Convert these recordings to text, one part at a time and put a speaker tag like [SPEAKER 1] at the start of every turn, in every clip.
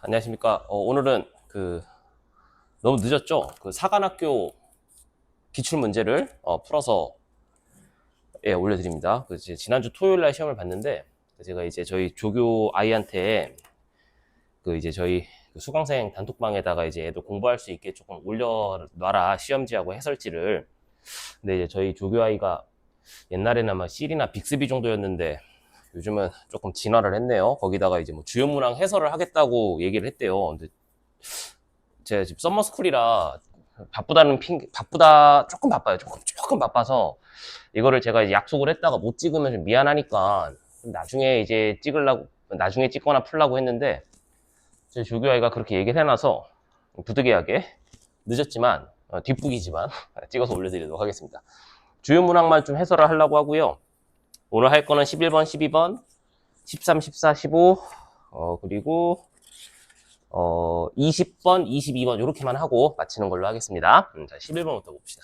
[SPEAKER 1] 안녕하십니까. 오늘은 너무 늦었죠? 사관학교 기출문제를 풀어서 올려드립니다. 이제 지난주 토요일 날 시험을 봤는데, 제가 이제 저희 조교 아이한테 이제 저희 수강생 단톡방에다가 이제 애들 공부할 수 있게 조금 올려놔라, 시험지하고 해설지를. 근데 이제 저희 조교 아이가 옛날에는 아마 C나 빅스비 정도였는데, 요즘은 조금 진화를 했네요. 거기다가 이제 뭐 주요 문항 해설을 하겠다고 얘기를 했대요. 근데 제가 지금 서머스쿨이라 조금 바빠요. 조금 바빠서 이거를 제가 이제 약속을 했다가 못 찍으면 좀 미안하니까 나중에 이제 나중에 찍거나 풀라고 했는데, 제 조교아이가 그렇게 얘기를 해놔서 부득이하게 늦었지만, 뒷북이지만 찍어서 올려드리도록 하겠습니다. 주요 문항만 좀 해설을 하려고 하고요. 오늘 할 거는 11번, 12번, 13, 14, 15, 그리고 20번, 22번 이렇게만 하고 마치는 걸로 하겠습니다. 자, 11번부터 봅시다.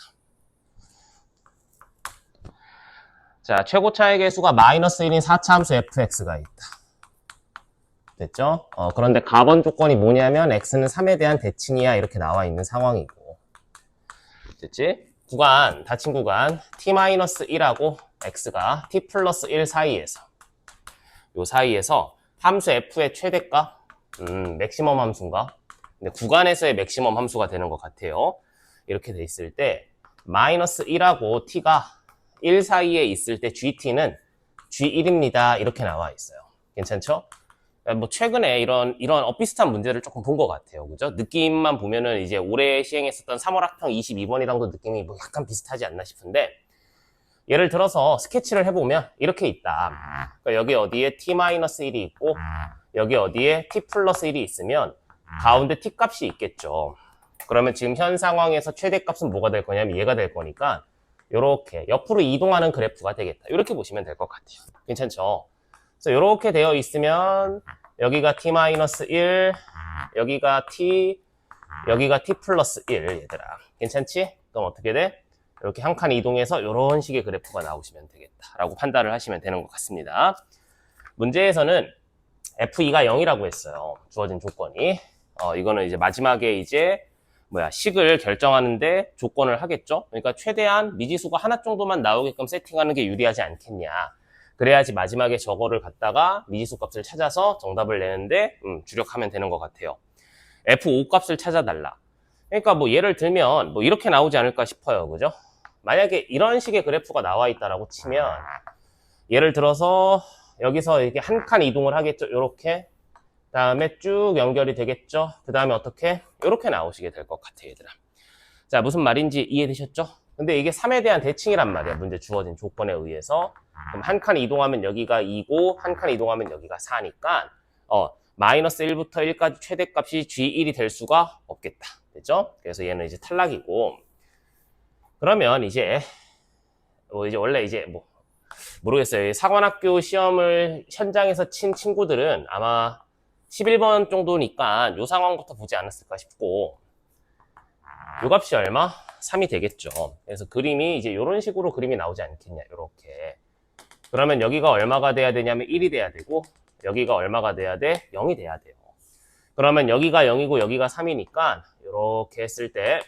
[SPEAKER 1] 자, 최고 차액의 수가 마이너스 1인 4차 함수 fx가 있다. 됐죠? 그런데 가번 조건이 뭐냐면 x는 3에 대한 대칭이야, 이렇게 나와 있는 상황이고. 됐지? 닫힌 구간 t-1하고 x가 t 플러스 1 사이에서, 요 사이에서 함수 f의 최대가, 맥시멈 함수인가? 근데 구간에서의 맥시멈 함수가 되는 것 같아요. 이렇게 돼 있을 때 마이너스 1하고 t가 1 사이에 있을 때 gt는 g1입니다. 이렇게 나와 있어요. 괜찮죠? 뭐 최근에 이런 엇비슷한 문제를 조금 본 것 같아요. 그죠? 느낌만 보면은 이제 올해 시행했었던 3월 학평 22번이랑도 느낌이 뭐 약간 비슷하지 않나 싶은데, 예를 들어서 스케치를 해보면 이렇게 있다. 그러니까 여기 어디에 t-1이 있고 여기 어디에 t 플러스 1이 있으면 가운데 t 값이 있겠죠. 그러면 지금 현 상황에서 최대값은 뭐가 될 거냐면 얘가 될 거니까 이렇게 옆으로 이동하는 그래프가 되겠다. 이렇게 보시면 될 것 같아요. 괜찮죠? 그래서 이렇게 되어 있으면 여기가 t-1, 여기가 t, 여기가 t 플러스 1, 얘들아. 괜찮지? 그럼 어떻게 돼? 이렇게 한 칸 이동해서 이런 식의 그래프가 나오시면 되겠다라고 판단을 하시면 되는 것 같습니다. 문제에서는 F2가 0이라고 했어요. 주어진 조건이. 이거는 이제 마지막에 이제 식을 결정하는데 조건을 하겠죠. 그러니까 최대한 미지수가 하나 정도만 나오게끔 세팅하는 게 유리하지 않겠냐. 그래야지 마지막에 저거를 갖다가 미지수 값을 찾아서 정답을 내는데 주력하면 되는 것 같아요. F5 값을 찾아달라. 그러니까 뭐 예를 들면 뭐 이렇게 나오지 않을까 싶어요. 그죠? 만약에 이런 식의 그래프가 나와 있다라고 치면, 예를 들어서 여기서 이렇게 한 칸 이동을 하겠죠. 요렇게. 다음에 쭉 연결이 되겠죠. 그 다음에 어떻게? 요렇게 나오시게 될 것 같아요, 얘들아. 자, 무슨 말인지 이해되셨죠? 근데 이게 3에 대한 대칭이란 말이야. 문제 주어진 조건에 의해서. 그럼 한 칸 이동하면 여기가 2고 한 칸 이동하면 여기가 4니까 마이너스 1부터 1까지 최대값이 G1이 될 수가 없겠다. 됐죠? 그래서 얘는 이제 탈락이고, 그러면 이제 원래 이제 모르겠어요. 사관학교 시험을 현장에서 친 친구들은 아마 11번 정도니까 요 상황부터 보지 않았을까 싶고, 요 값이 얼마? 3이 되겠죠. 그래서 그림이 이제 이런 식으로 그림이 나오지 않겠냐, 요렇게. 그러면 여기가 얼마가 돼야 되냐면 1이 돼야 되고, 여기가 얼마가 돼야 돼? 0이 돼야 돼요. 그러면 여기가 0이고 여기가 3이니까 요렇게 했을 때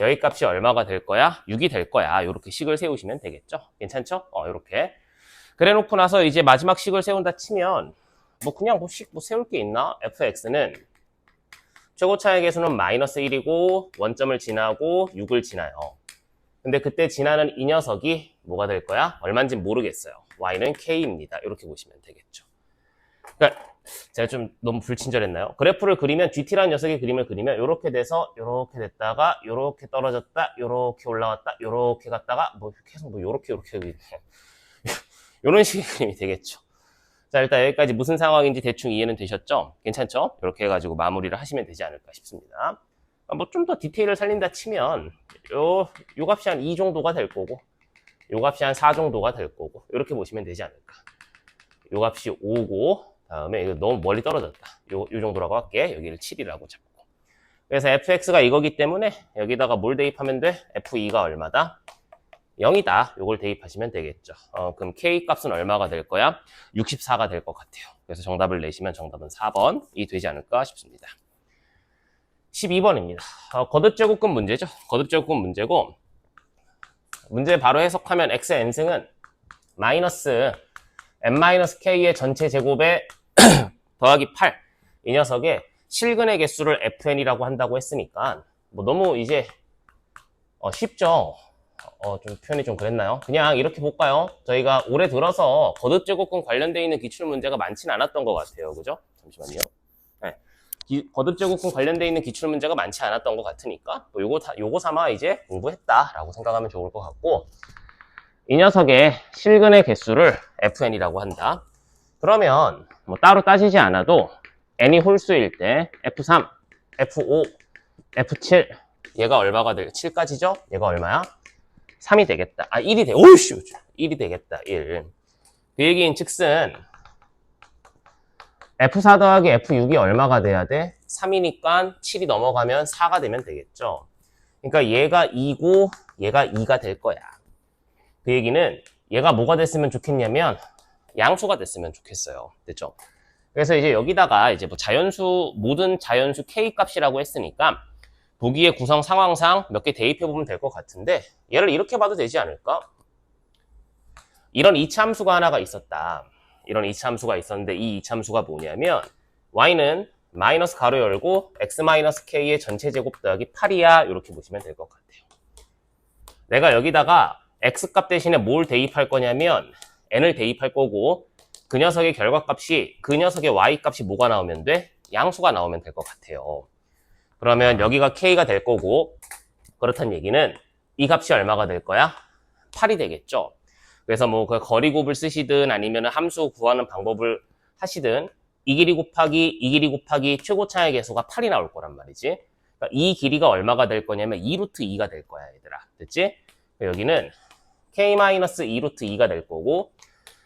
[SPEAKER 1] 여기 값이 얼마가 될 거야? 6이 될 거야. 이렇게 식을 세우시면 되겠죠? 괜찮죠? 이렇게. 그래 놓고 나서 이제 마지막 식을 세운다 치면, 그냥 식 세울 게 있나? fx는 최고 차액의 수는 마이너스 1이고, 원점을 지나고 6을 지나요. 근데 그때 지나는 이 녀석이 뭐가 될 거야? 얼마인지 모르겠어요. y는 k입니다. 이렇게 보시면 되겠죠. 그러니까 제가 좀 너무 불친절했나요? 그래프를 그리면 GT라는 녀석의 그림을 그리면 이렇게 돼서 이렇게 됐다가 이렇게 떨어졌다, 이렇게 올라왔다, 이렇게 갔다가 계속 이렇게 이런 식의 그림이 되겠죠. 자, 일단 여기까지 무슨 상황인지 대충 이해는 되셨죠? 괜찮죠? 이렇게 해가지고 마무리를 하시면 되지 않을까 싶습니다. 좀 더 디테일을 살린다 치면 요 값이 한 2 정도가 될 거고, 요 값이 한 4 정도가 될 거고, 이렇게 보시면 되지 않을까. 요 값이 5고, 다음에 이거 너무 멀리 떨어졌다. 요 정도라고 할게. 여기를 7이라고 잡고. 그래서 fx가 이거기 때문에 여기다가 뭘 대입하면 돼? f2가 얼마다? 0이다. 요걸 대입하시면 되겠죠. 그럼 K 값은 얼마가 될 거야? 64가 될 것 같아요. 그래서 정답을 내시면 정답은 4번이 되지 않을까 싶습니다. 12번입니다. 거듭제곱근 문제죠. 거듭제곱근 문제고, 문제 바로 해석하면 x의 n승은 마이너스 n-k의 전체 제곱에 더하기 8. 이 녀석의 실근의 개수를 fn이라고 한다고 했으니까 뭐 너무 이제 쉽죠. 좀 표현이 좀 그랬나요? 그냥 이렇게 볼까요? 저희가 올해 들어서 거듭제곱근 관련되어 있는 기출 문제가 많지는 않았던 것 같아요. 그죠? 잠시만요. 네. 거듭제곱근 관련되어 있는 기출 문제가 많지 않았던 것 같으니까 뭐 요거 삼아 이제 공부했다라고 생각하면 좋을 것 같고, 이 녀석의 실근의 개수를 fn이라고 한다. 그러면 뭐 따로 따지지 않아도 n이 홀수일 때 f3, f5, f7 얘가 얼마가 될? 7까지죠? 얘가 얼마야? 3이 되겠다. 1이 돼. 오이씨! 1이 되겠다. 1. 그 얘기인 즉슨 F4 더하기 F6이 얼마가 돼야 돼? 3이니까 7이 넘어가면 4가 되면 되겠죠. 그러니까 얘가 2고 얘가 2가 될 거야. 그 얘기는 얘가 뭐가 됐으면 좋겠냐면 양수가 됐으면 좋겠어요. 됐죠? 그래서 이제 여기다가 이제 뭐 모든 자연수 K 값이라고 했으니까 보기의 구성 상황상 몇 개 대입해보면 될 것 같은데, 얘를 이렇게 봐도 되지 않을까? 이런 이차함수가 하나가 있었다. 이런 이차함수가 있었는데 이 이차함수가 뭐냐면 y는 마이너스 가로 열고 x-k의 전체 제곱 더하기 8이야. 이렇게 보시면 될 것 같아요. 내가 여기다가 x값 대신에 뭘 대입할 거냐면 n을 대입할 거고, 그 녀석의 결과값이 그 녀석의 y값이 뭐가 나오면 돼? 양수가 나오면 될 것 같아요. 그러면 여기가 k가 될 거고, 그렇다는 얘기는 이 값이 얼마가 될 거야? 8이 되겠죠. 그래서 뭐 그 거리곱을 쓰시든 아니면 함수 구하는 방법을 하시든 이 길이 곱하기 최고차의 개수가 8이 나올 거란 말이지. 그러니까 이 길이가 얼마가 될 거냐면 2루트 2가 될 거야, 얘들아. 됐지? 여기는 k-2루트 2가 될 거고,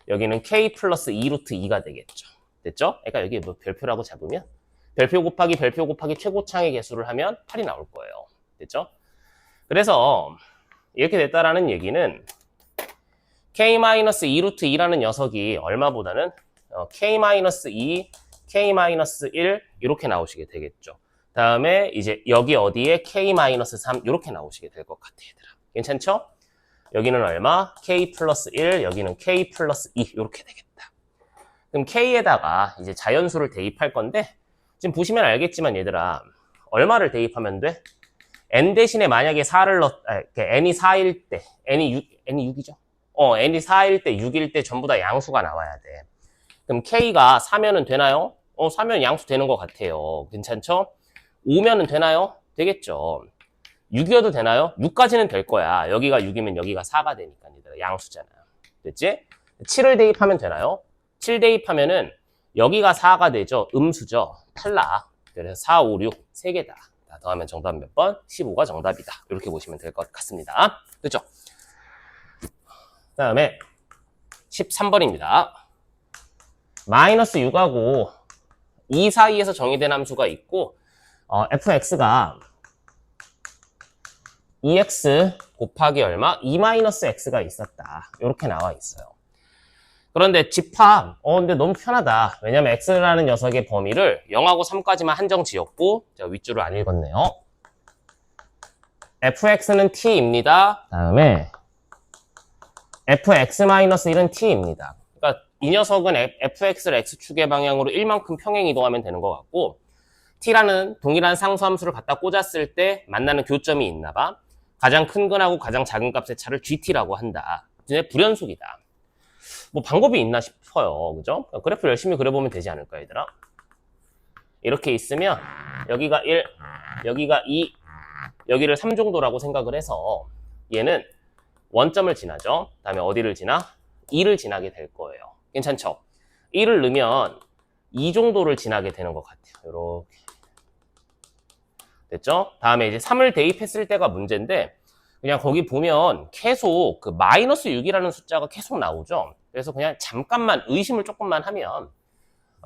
[SPEAKER 1] 여기는 k 플러스 2루트 2가 되겠죠. 됐죠? 그러니까 여기 뭐 별표라고 잡으면 별표 곱하기 최고차의 개수를 하면 8이 나올 거예요. 됐죠? 그래서 이렇게 됐다라는 얘기는 k-2루트 2라는 녀석이 얼마보다는 k-2, k-1 이렇게 나오시게 되겠죠. 다음에 이제 여기 어디에 k-3 이렇게 나오시게 될 것 같아, 얘들아. 괜찮죠? 여기는 얼마? k 플러스 1, 여기는 k 플러스 2 이렇게 되겠다. 그럼 k에다가 이제 자연수를 대입할 건데, 지금 보시면 알겠지만 얘들아, 얼마를 대입하면 돼? n 대신에 만약에 4를 n이 4일 때, n이 6이죠? n이 4일 때, 6일 때 전부 다 양수가 나와야 돼. 그럼 k가 4면은 되나요? 4면 양수 되는 것 같아요. 괜찮죠? 5면은 되나요? 되겠죠. 6이어도 되나요? 6까지는 될 거야. 여기가 6이면 여기가 4가 되니까 얘들아, 양수잖아요. 됐지? 7을 대입하면 되나요? 7 대입하면은 여기가 4가 되죠. 음수죠. 탈락. 그래서 4, 5, 6 3개다. 더하면 정답 몇 번? 15가 정답이다. 이렇게 보시면 될 것 같습니다. 그렇죠? 그 다음에 13번입니다. 마이너스 6하고 2 사이에서 정의된 함수가 있고, fx가 2x 곱하기 얼마? 2-x가 있었다. 이렇게 나와 있어요. 그런데 집합, 근데 너무 편하다. 왜냐면 x라는 녀석의 범위를 0하고 3까지만 한정 지었고, 제가 윗줄을 안 읽었네요. fx는 t입니다. 다음에 fx-1은 t입니다. 그러니까 이 녀석은 fx를 x축의 방향으로 1만큼 평행 이동하면 되는 것 같고, t라는 동일한 상수함수를 갖다 꽂았을 때 만나는 교점이 있나 봐. 가장 큰 근하고 가장 작은 값의 차를 gt라고 한다. 이제 불연속이다. 뭐 방법이 있나 싶어요. 그죠? 그래프 열심히 그려보면 되지 않을까, 얘들아? 이렇게 있으면 여기가 1, 여기가 2, 여기를 3 정도라고 생각을 해서 얘는 원점을 지나죠. 다음에 어디를 지나? 2를 지나게 될 거예요. 괜찮죠? 1을 넣으면 2 정도를 지나게 되는 것 같아요. 이렇게. 됐죠? 다음에 이제 3을 대입했을 때가 문제인데, 그냥 거기 보면 계속 그 마이너스 6이라는 숫자가 계속 나오죠. 그래서 그냥 잠깐만 의심을 조금만 하면,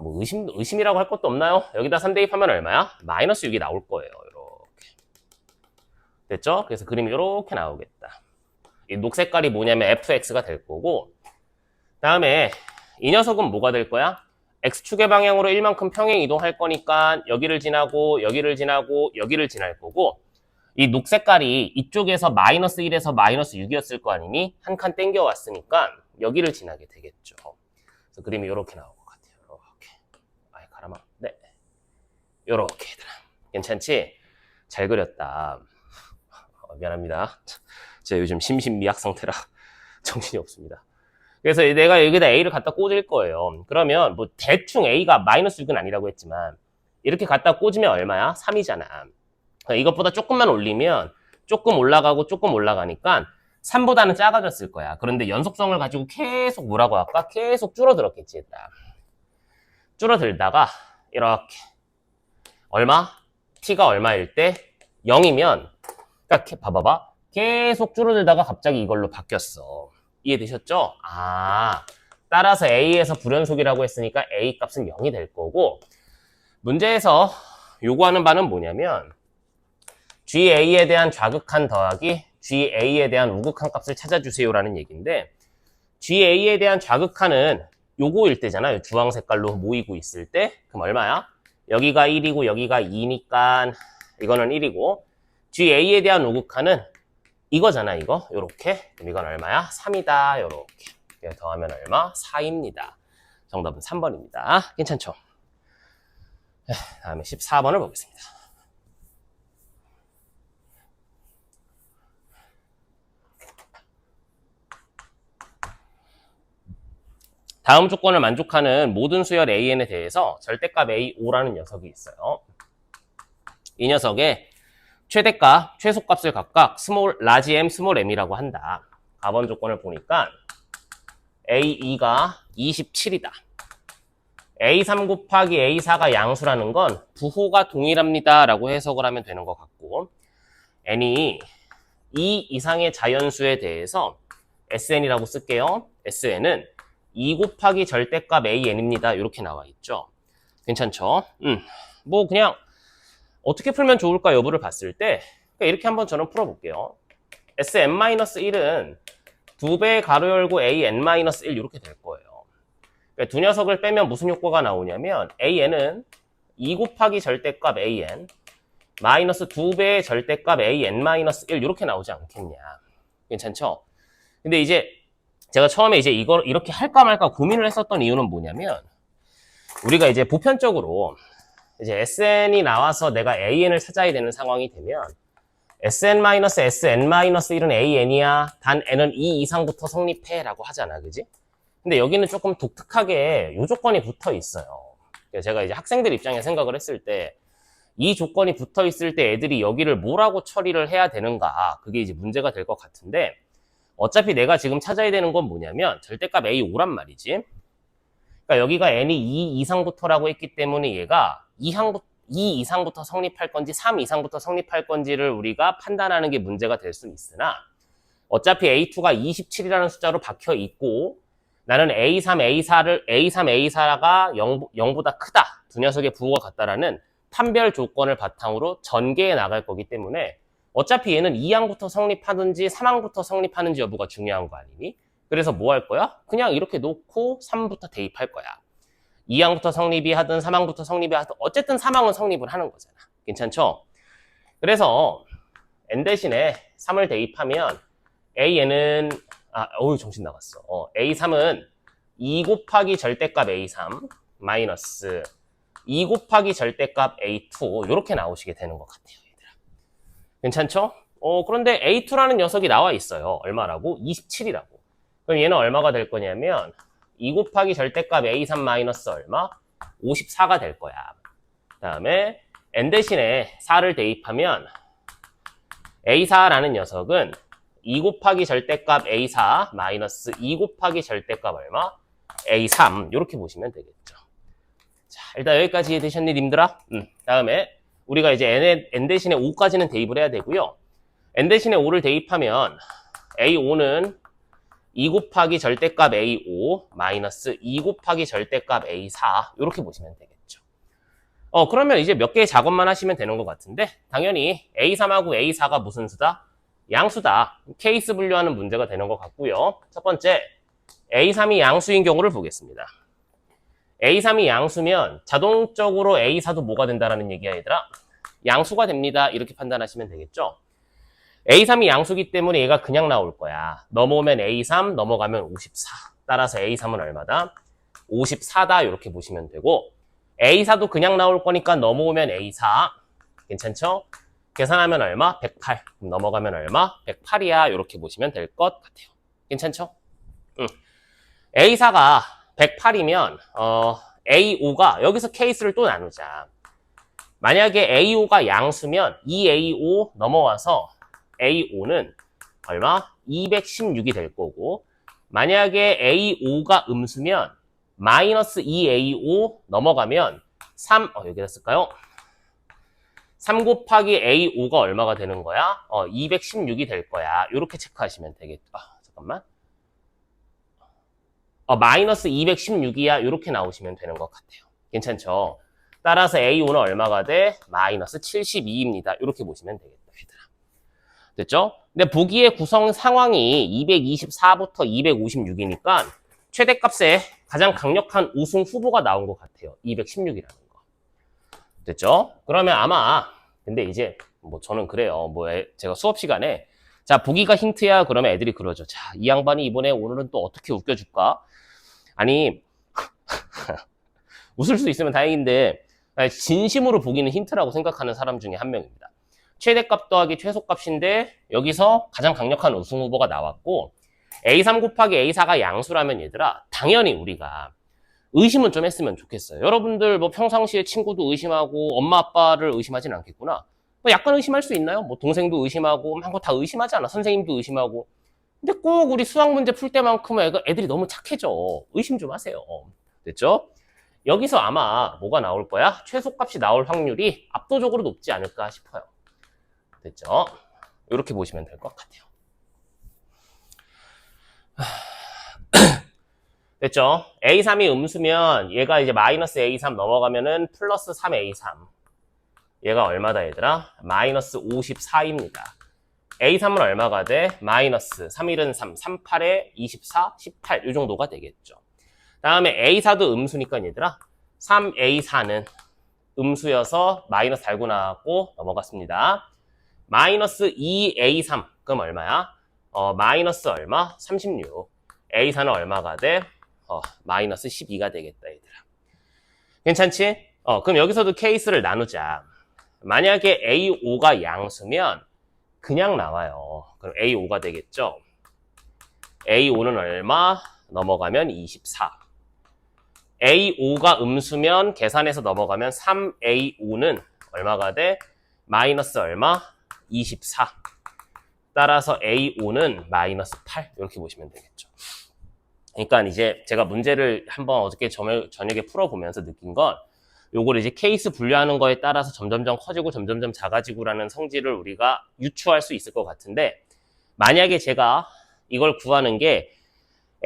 [SPEAKER 1] 뭐 의심이라고 할 것도 없나요? 여기다 3 대입하면 얼마야? 마이너스 6이 나올 거예요. 이렇게. 됐죠? 그래서 그림이 이렇게 나오겠다. 이 녹색깔이 뭐냐면 fx가 될 거고, 다음에 이 녀석은 뭐가 될 거야? x축의 방향으로 1만큼 평행 이동할 거니까 여기를 지나고 여기를 지나고 여기를 지날 거고, 이 녹색깔이 이쪽에서 마이너스 1에서 마이너스 6이었을 거 아니니? 한 칸 땡겨 왔으니까 여기를 지나게 되겠죠. 그래서 그림이 이렇게 나올 것 같아요. 이렇게. 아이 가라마. 네. 요렇게 얘들아. 괜찮지? 잘 그렸다. 미안합니다. 제가 요즘 심신미약 상태라 정신이 없습니다. 그래서 내가 여기다 A를 갖다 꽂을 거예요. 그러면 뭐 대충 A가 마이너스 6은 아니라고 했지만 이렇게 갖다 꽂으면 얼마야? 3이잖아. 이것보다 조금만 올리면 조금 올라가고 조금 올라가니까 3보다는 작아졌을 거야. 그런데 연속성을 가지고 계속 뭐라고 할까? 계속 줄어들었겠지. 일단. 줄어들다가 이렇게 얼마? t가 얼마일 때 0이면 그러니까 봐봐봐. 계속 줄어들다가 갑자기 이걸로 바뀌었어. 이해되셨죠? 따라서 A에서 불연속이라고 했으니까 A 값은 0이 될 거고, 문제에서 요구하는 바는 뭐냐면 GA에 대한 좌극한 더하기 GA에 대한 우극한 값을 찾아주세요라는 얘기인데, GA에 대한 좌극한은 요거일 때잖아요. 주황 색깔로 모이고 있을 때. 그럼 얼마야? 여기가 1이고 여기가 2니까 이거는 1이고, GA에 대한 우극한은 이거잖아, 이거. 요렇게. 그럼 이건 얼마야? 3이다. 요렇게. 더하면 얼마? 4입니다. 정답은 3번입니다. 괜찮죠? 다음에 14번을 보겠습니다. 다음 조건을 만족하는 모든 수열 AN에 대해서 절대값 A5라는 녀석이 있어요. 이 녀석의 최대값, 최소값을 각각 라지 m, 스몰 m이라고 한다. 4번 조건을 보니까 A2가 27이다. A3 곱하기 A4가 양수라는 건 부호가 동일합니다 라고 해석을 하면 되는 것 같고, n이 2 이상의 자연수에 대해서 SN이라고 쓸게요. SN은 2 곱하기 절대값 AN입니다. 이렇게 나와 있죠. 괜찮죠? 뭐 그냥 어떻게 풀면 좋을까 여부를 봤을 때 이렇게 한번 저는 풀어볼게요. Sn-1은 2배 가로 열고 AN-1 이렇게 될 거예요. 그러니까 두 녀석을 빼면 무슨 효과가 나오냐면 AN은 2 곱하기 절대값 AN 마이너스 2배의 절대값 AN-1 이렇게 나오지 않겠냐. 괜찮죠? 근데 이제 제가 처음에 이제 이걸 이렇게 할까 말까 고민을 했었던 이유는 뭐냐면, 우리가 이제 보편적으로 이제 SN이 나와서 내가 AN을 찾아야 되는 상황이 되면 SN-SN-1은 AN이야. 단 N은 2 이상부터 성립해 라고 하잖아. 그지? 근데 여기는 조금 독특하게 이 조건이 붙어 있어요. 제가 이제 학생들 입장에 생각을 했을 때 이 조건이 붙어 있을 때 애들이 여기를 뭐라고 처리를 해야 되는가, 그게 이제 문제가 될 것 같은데, 어차피 내가 지금 찾아야 되는 건 뭐냐면 절대값 A5란 말이지. 그러니까 여기가 n이 2 이상부터라고 했기 때문에 얘가 2 이상부터 성립할 건지 3 이상부터 성립할 건지를 우리가 판단하는 게 문제가 될 수는 있으나, 어차피 A2가 27이라는 숫자로 박혀 있고 나는 A3, A4가 0보다 크다, 두 녀석의 부호가 같다라는 판별 조건을 바탕으로 전개해 나갈 거기 때문에 어차피 얘는 2항부터 성립하든지 3항부터 성립하는지 여부가 중요한 거 아니니? 그래서 뭐 할 거야? 그냥 이렇게 놓고 3부터 대입할 거야. 2항부터 성립이 하든 3항부터 성립이 하든 어쨌든 3항은 성립을 하는 거잖아. 괜찮죠? 그래서 n 대신에 3을 대입하면 AN은 정신 나갔어. A3은 2 곱하기 절대값 A3 마이너스 2 곱하기 절대값 A2 이렇게 나오시게 되는 것 같아요. 괜찮죠? 그런데 A2라는 녀석이 나와 있어요. 얼마라고? 27이라고. 그럼 얘는 얼마가 될 거냐면 2 곱하기 절대값 A3 마이너스 얼마? 54가 될 거야. 그 다음에 n 대신에 4를 대입하면 A4라는 녀석은 2 곱하기 절대값 A4 마이너스 2 곱하기 절대값 얼마? A3 이렇게 보시면 되겠죠. 자, 일단 여기까지 이해되셨니, 님들아? 다음에 우리가 이제 n 대신에 5까지는 대입을 해야 되고요. n 대신에 5를 대입하면 A5는 2 곱하기 절대값 A5 마이너스 2 곱하기 절대값 A4 이렇게 보시면 되겠죠. 그러면 이제 몇 개의 작업만 하시면 되는 것 같은데, 당연히 A3하고 A4가 무슨 수다? 양수다. 케이스 분류하는 문제가 되는 것 같고요. 첫 번째, A3이 양수인 경우를 보겠습니다. A3이 양수면 자동적으로 A4도 뭐가 된다라는 얘기야, 얘들아? 양수가 됩니다. 이렇게 판단하시면 되겠죠? A3이 양수기 때문에 얘가 그냥 나올 거야. 넘어오면 A3, 넘어가면 54. 따라서 A3은 얼마다? 54다. 이렇게 보시면 되고, A4도 그냥 나올 거니까 넘어오면 A4. 괜찮죠? 계산하면 얼마? 108. 그럼 넘어가면 얼마? 108이야. 이렇게 보시면 될 것 같아요. 괜찮죠? A4가 108이면 A5가 여기서 케이스를 또 나누자. 만약에 A5가 양수면 이 A5 넘어와서 A5는 얼마? 216이 될 거고, 만약에 A5가 음수면 마이너스 2A5 넘어가면 3, 여기다 쓸까요? 3 곱하기 A5가 얼마가 되는 거야? 216이 될 거야. 이렇게 체크하시면 되겠죠. 잠깐만. 마이너스 216이야. 이렇게 나오시면 되는 것 같아요. 괜찮죠? 따라서 A5는 얼마가 돼? 마이너스 72입니다. 이렇게 보시면 되겠다, 얘들아. 됐죠? 근데 보기의 구성 상황이 224부터 256이니까 최대값에 가장 강력한 우승 후보가 나온 것 같아요. 216이라는 거. 됐죠? 그러면 아마, 근데 이제, 저는 그래요. 제가 수업 시간에, 자, 보기가 힌트야. 그러면 애들이 그러죠. 자, 이 양반이 이번에 오늘은 또 어떻게 웃겨줄까? 아니, 웃을 수 있으면 다행인데, 진심으로 보기는 힌트라고 생각하는 사람 중에 한 명입니다. 최대값 더하기 최소값인데, 여기서 가장 강력한 우승 후보가 나왔고, A3 곱하기 A4가 양수라면 얘들아, 당연히 우리가 의심은 좀 했으면 좋겠어요. 여러분들 평상시에 친구도 의심하고 엄마 아빠를 의심하진 않겠구나. 약간 의심할 수 있나요? 동생도 의심하고 한 거 다 의심하지 않아. 선생님도 의심하고. 근데 꼭 우리 수학 문제 풀 때만큼은 애들이 너무 착해져. 의심 좀 하세요. 됐죠? 여기서 아마 뭐가 나올 거야? 최소값이 나올 확률이 압도적으로 높지 않을까 싶어요. 됐죠? 이렇게 보시면 될 것 같아요. 됐죠? A3이 음수면 얘가 이제 마이너스 A3 넘어가면은 플러스 3A3. 얘가 얼마다 얘들아? 마이너스 54입니다. A3은 얼마가 돼? 마이너스 3일은 3, 38에 24, 18 이 정도가 되겠죠. 다음에 A4도 음수니까 얘들아 3A4는 음수여서 마이너스 달고 나왔고 넘어갔습니다. 마이너스 2A3 그럼 얼마야? 마이너스 얼마? 36. A4는 얼마가 돼? 마이너스 12가 되겠다 얘들아. 괜찮지? 그럼 여기서도 케이스를 나누자. 만약에 A5가 양수면 그냥 나와요. 그럼 A5가 되겠죠? A5는 얼마? 넘어가면 24. A5가 음수면 계산해서 넘어가면 3A5는 얼마가 돼? 마이너스 얼마? 24. 따라서 A5는 마이너스 8. 이렇게 보시면 되겠죠. 그러니까 이제 제가 문제를 한번 어저께 저녁에 풀어보면서 느낀 건 요걸 이제 케이스 분류하는 거에 따라서 점점점 커지고 점점점 작아지고라는 성질을 우리가 유추할 수 있을 것 같은데 만약에 제가 이걸 구하는 게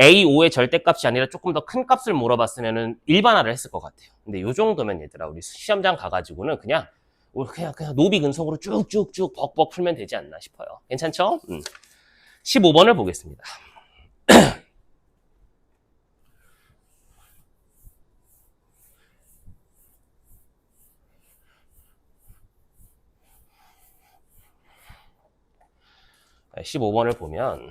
[SPEAKER 1] A5의 절대값이 아니라 조금 더 큰 값을 물어봤으면 일반화를 했을 것 같아요. 근데 요 정도면 얘들아 우리 시험장 가가지고는 그냥 노비 근속으로 쭉쭉쭉 벅벅 풀면 되지 않나 싶어요. 괜찮죠? 15번을 보겠습니다. 15번을 보면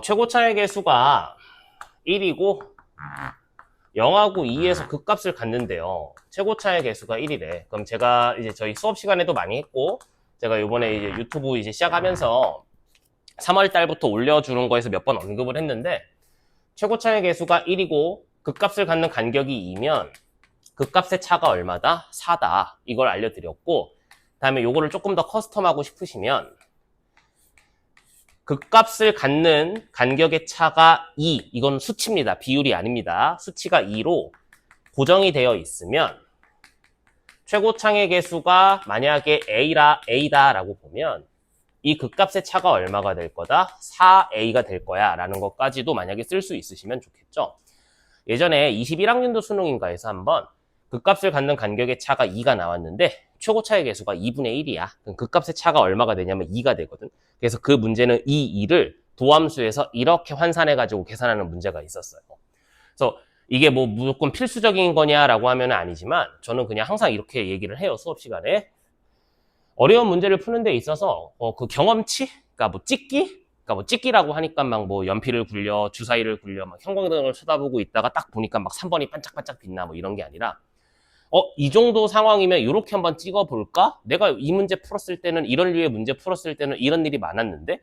[SPEAKER 1] 최고 차의 개수가 1이고 0하고 2에서 극값을 갖는데요. 최고 차의 개수가 1이래. 그럼 제가 이제 저희 수업 시간에도 많이 했고 제가 이번에 이제 유튜브 이제 시작하면서 3월 달부터 올려주는 거에서 몇 번 언급을 했는데 최고 차의 개수가 1이고 극값을 갖는 간격이 2면 극값의 차가 얼마다? 4다. 이걸 알려드렸고 다음에 요거를 조금 더 커스텀하고 싶으시면 극값을 갖는 간격의 차가 2, 이건 수치입니다. 비율이 아닙니다. 수치가 2로 고정이 되어 있으면 최고창의 개수가 만약에 A다라고 보면 이 극값의 차가 얼마가 될 거다? 4A가 될 거야 라는 것까지도 만약에 쓸 수 있으시면 좋겠죠. 예전에 21학년도 수능인가에서 한번 극값을 갖는 간격의 차가 2가 나왔는데 최고 차의 개수가 2분의 1이야. 그럼 그 값의 차가 얼마가 되냐면 2가 되거든. 그래서 그 문제는 이 2를 도함수에서 이렇게 환산해가지고 계산하는 문제가 있었어요. 그래서 이게 뭐 무조건 필수적인 거냐라고 하면 아니지만 저는 그냥 항상 이렇게 얘기를 해요. 수업 시간에. 어려운 문제를 푸는 데 있어서 그 경험치? 그러니까 뭐 찍기? 그러니까 뭐 찍기라고 하니까 막 뭐 연필을 굴려, 주사위를 굴려, 막 형광등을 쳐다보고 있다가 딱 보니까 막 3번이 반짝반짝 빛나 뭐 이런 게 아니라 이 정도 상황이면 이렇게 한번 찍어볼까? 내가 이 문제 풀었을 때는 이런 류의 문제 풀었을 때는 이런 일이 많았는데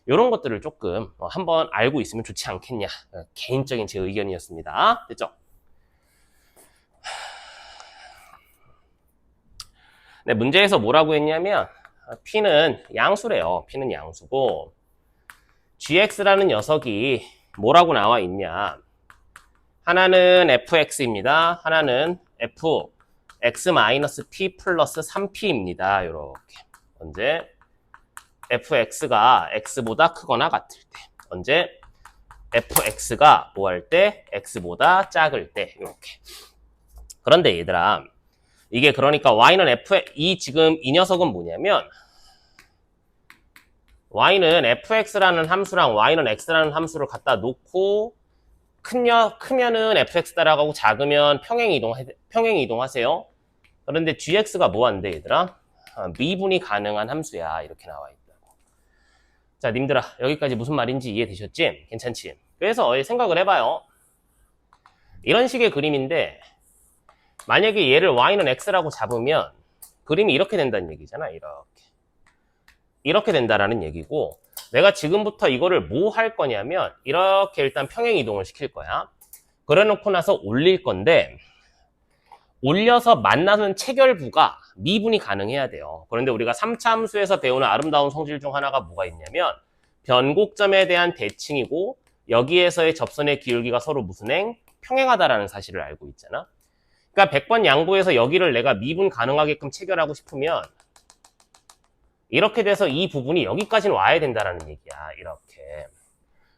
[SPEAKER 1] 이런 것들을 조금 한번 알고 있으면 좋지 않겠냐. 개인적인 제 의견이었습니다. 됐죠? 네, 문제에서 뭐라고 했냐면 P는 양수래요. P는 양수고 GX라는 녀석이 뭐라고 나와 있냐. 하나는 FX입니다. 하나는 FX-P 플러스 3P입니다. 요렇게. 언제 FX가 X보다 크거나 같을 때. 언제 FX가 뭐 할 때? X보다 작을 때. 요렇게. 그런데 얘들아, 이게 그러니까 Y는 지금 이 녀석은 뭐냐면 Y는 fx라는 함수랑 Y는 x라는 함수를 갖다 놓고 크면은 fx 따라가고 작으면 평행 이동하세요. 그런데 gx가 뭐 한대 얘들아? 미분이 가능한 함수야. 이렇게 나와 있다고. 자, 님들아 여기까지 무슨 말인지 이해되셨지? 괜찮지? 그래서 생각을 해봐요. 이런 식의 그림인데 만약에 얘를 Y는 x라고 잡으면 그림이 이렇게 된다는 얘기잖아. 이렇게 된다라는 얘기고 내가 지금부터 이거를 뭐 할 거냐면 이렇게 일단 평행 이동을 시킬 거야. 그래 놓고 나서 올릴 건데 올려서 만나는 체결부가 미분이 가능해야 돼요. 그런데 우리가 3차 함수에서 배우는 아름다운 성질 중 하나가 뭐가 있냐면 변곡점에 대한 대칭이고 여기에서의 접선의 기울기가 서로 무슨 행? 평행하다라는 사실을 알고 있잖아. 그러니까 100번 양보해서 여기를 내가 미분 가능하게끔 체결하고 싶으면 이렇게 돼서 이 부분이 여기까지는 와야 된다라는 얘기야. 이렇게.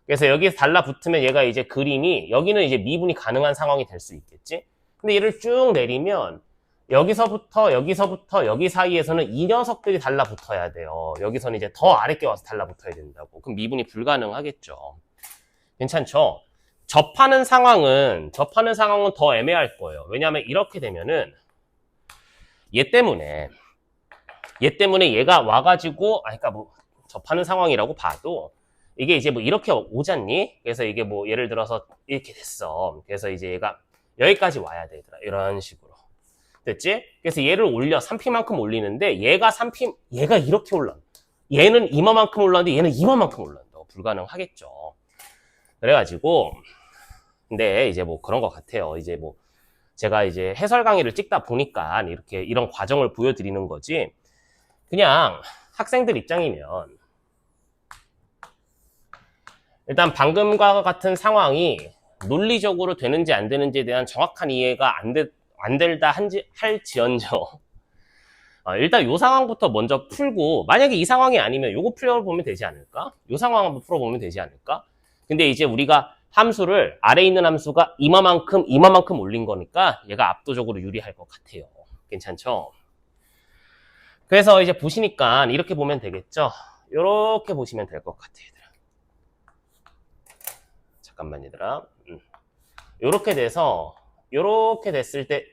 [SPEAKER 1] 그래서 여기에서 달라붙으면 얘가 이제 그림이 여기는 이제 미분이 가능한 상황이 될 수 있겠지. 근데 얘를 쭉 내리면 여기서부터 여기 사이에서는 이 녀석들이 달라붙어야 돼요. 여기서는 이제 더 아랫게 와서 달라붙어야 된다고. 그럼 미분이 불가능하겠죠. 괜찮죠? 접하는 상황은 더 애매할 거예요. 왜냐하면 이렇게 되면은 얘 때문에 얘가 와가지고, 그러니까 뭐, 접하는 상황이라고 봐도, 이게 이제 뭐 이렇게 오잖니? 그래서 이게 뭐 예를 들어서 이렇게 됐어. 그래서 이제 얘가 여기까지 와야 되더라. 이런 식으로. 됐지? 그래서 얘를 올려. 3P만큼 올리는데, 얘가 이렇게 올라. 얘는 이만큼 올랐는데, 얘는 이만큼 올랐다. 불가능하겠죠. 그래가지고, 근데 이제 뭐 그런 것 같아요. 이제 뭐, 제가 이제 해설 강의를 찍다 보니까 이런 과정을 보여드리는 거지. 그냥 학생들 입장이면 일단 방금과 같은 상황이 논리적으로 되는지 안 되는지에 대한 정확한 이해가 안 될다 할지언정 일단 이 상황부터 먼저 풀고 만약에 이 상황이 아니면 요거 풀어보면 되지 않을까? 이 상황 한번 풀어보면 되지 않을까? 근데 이제 우리가 함수를 아래에 있는 함수가 이만큼 올린 거니까 얘가 압도적으로 유리할 것 같아요. 괜찮죠? 그래서 이제 보시니까 이렇게 보면 되겠죠? 이렇게 보시면 될 것 같아요, 얘들아. 잠깐만, 얘들아. 이렇게 돼서 이렇게 됐을 때,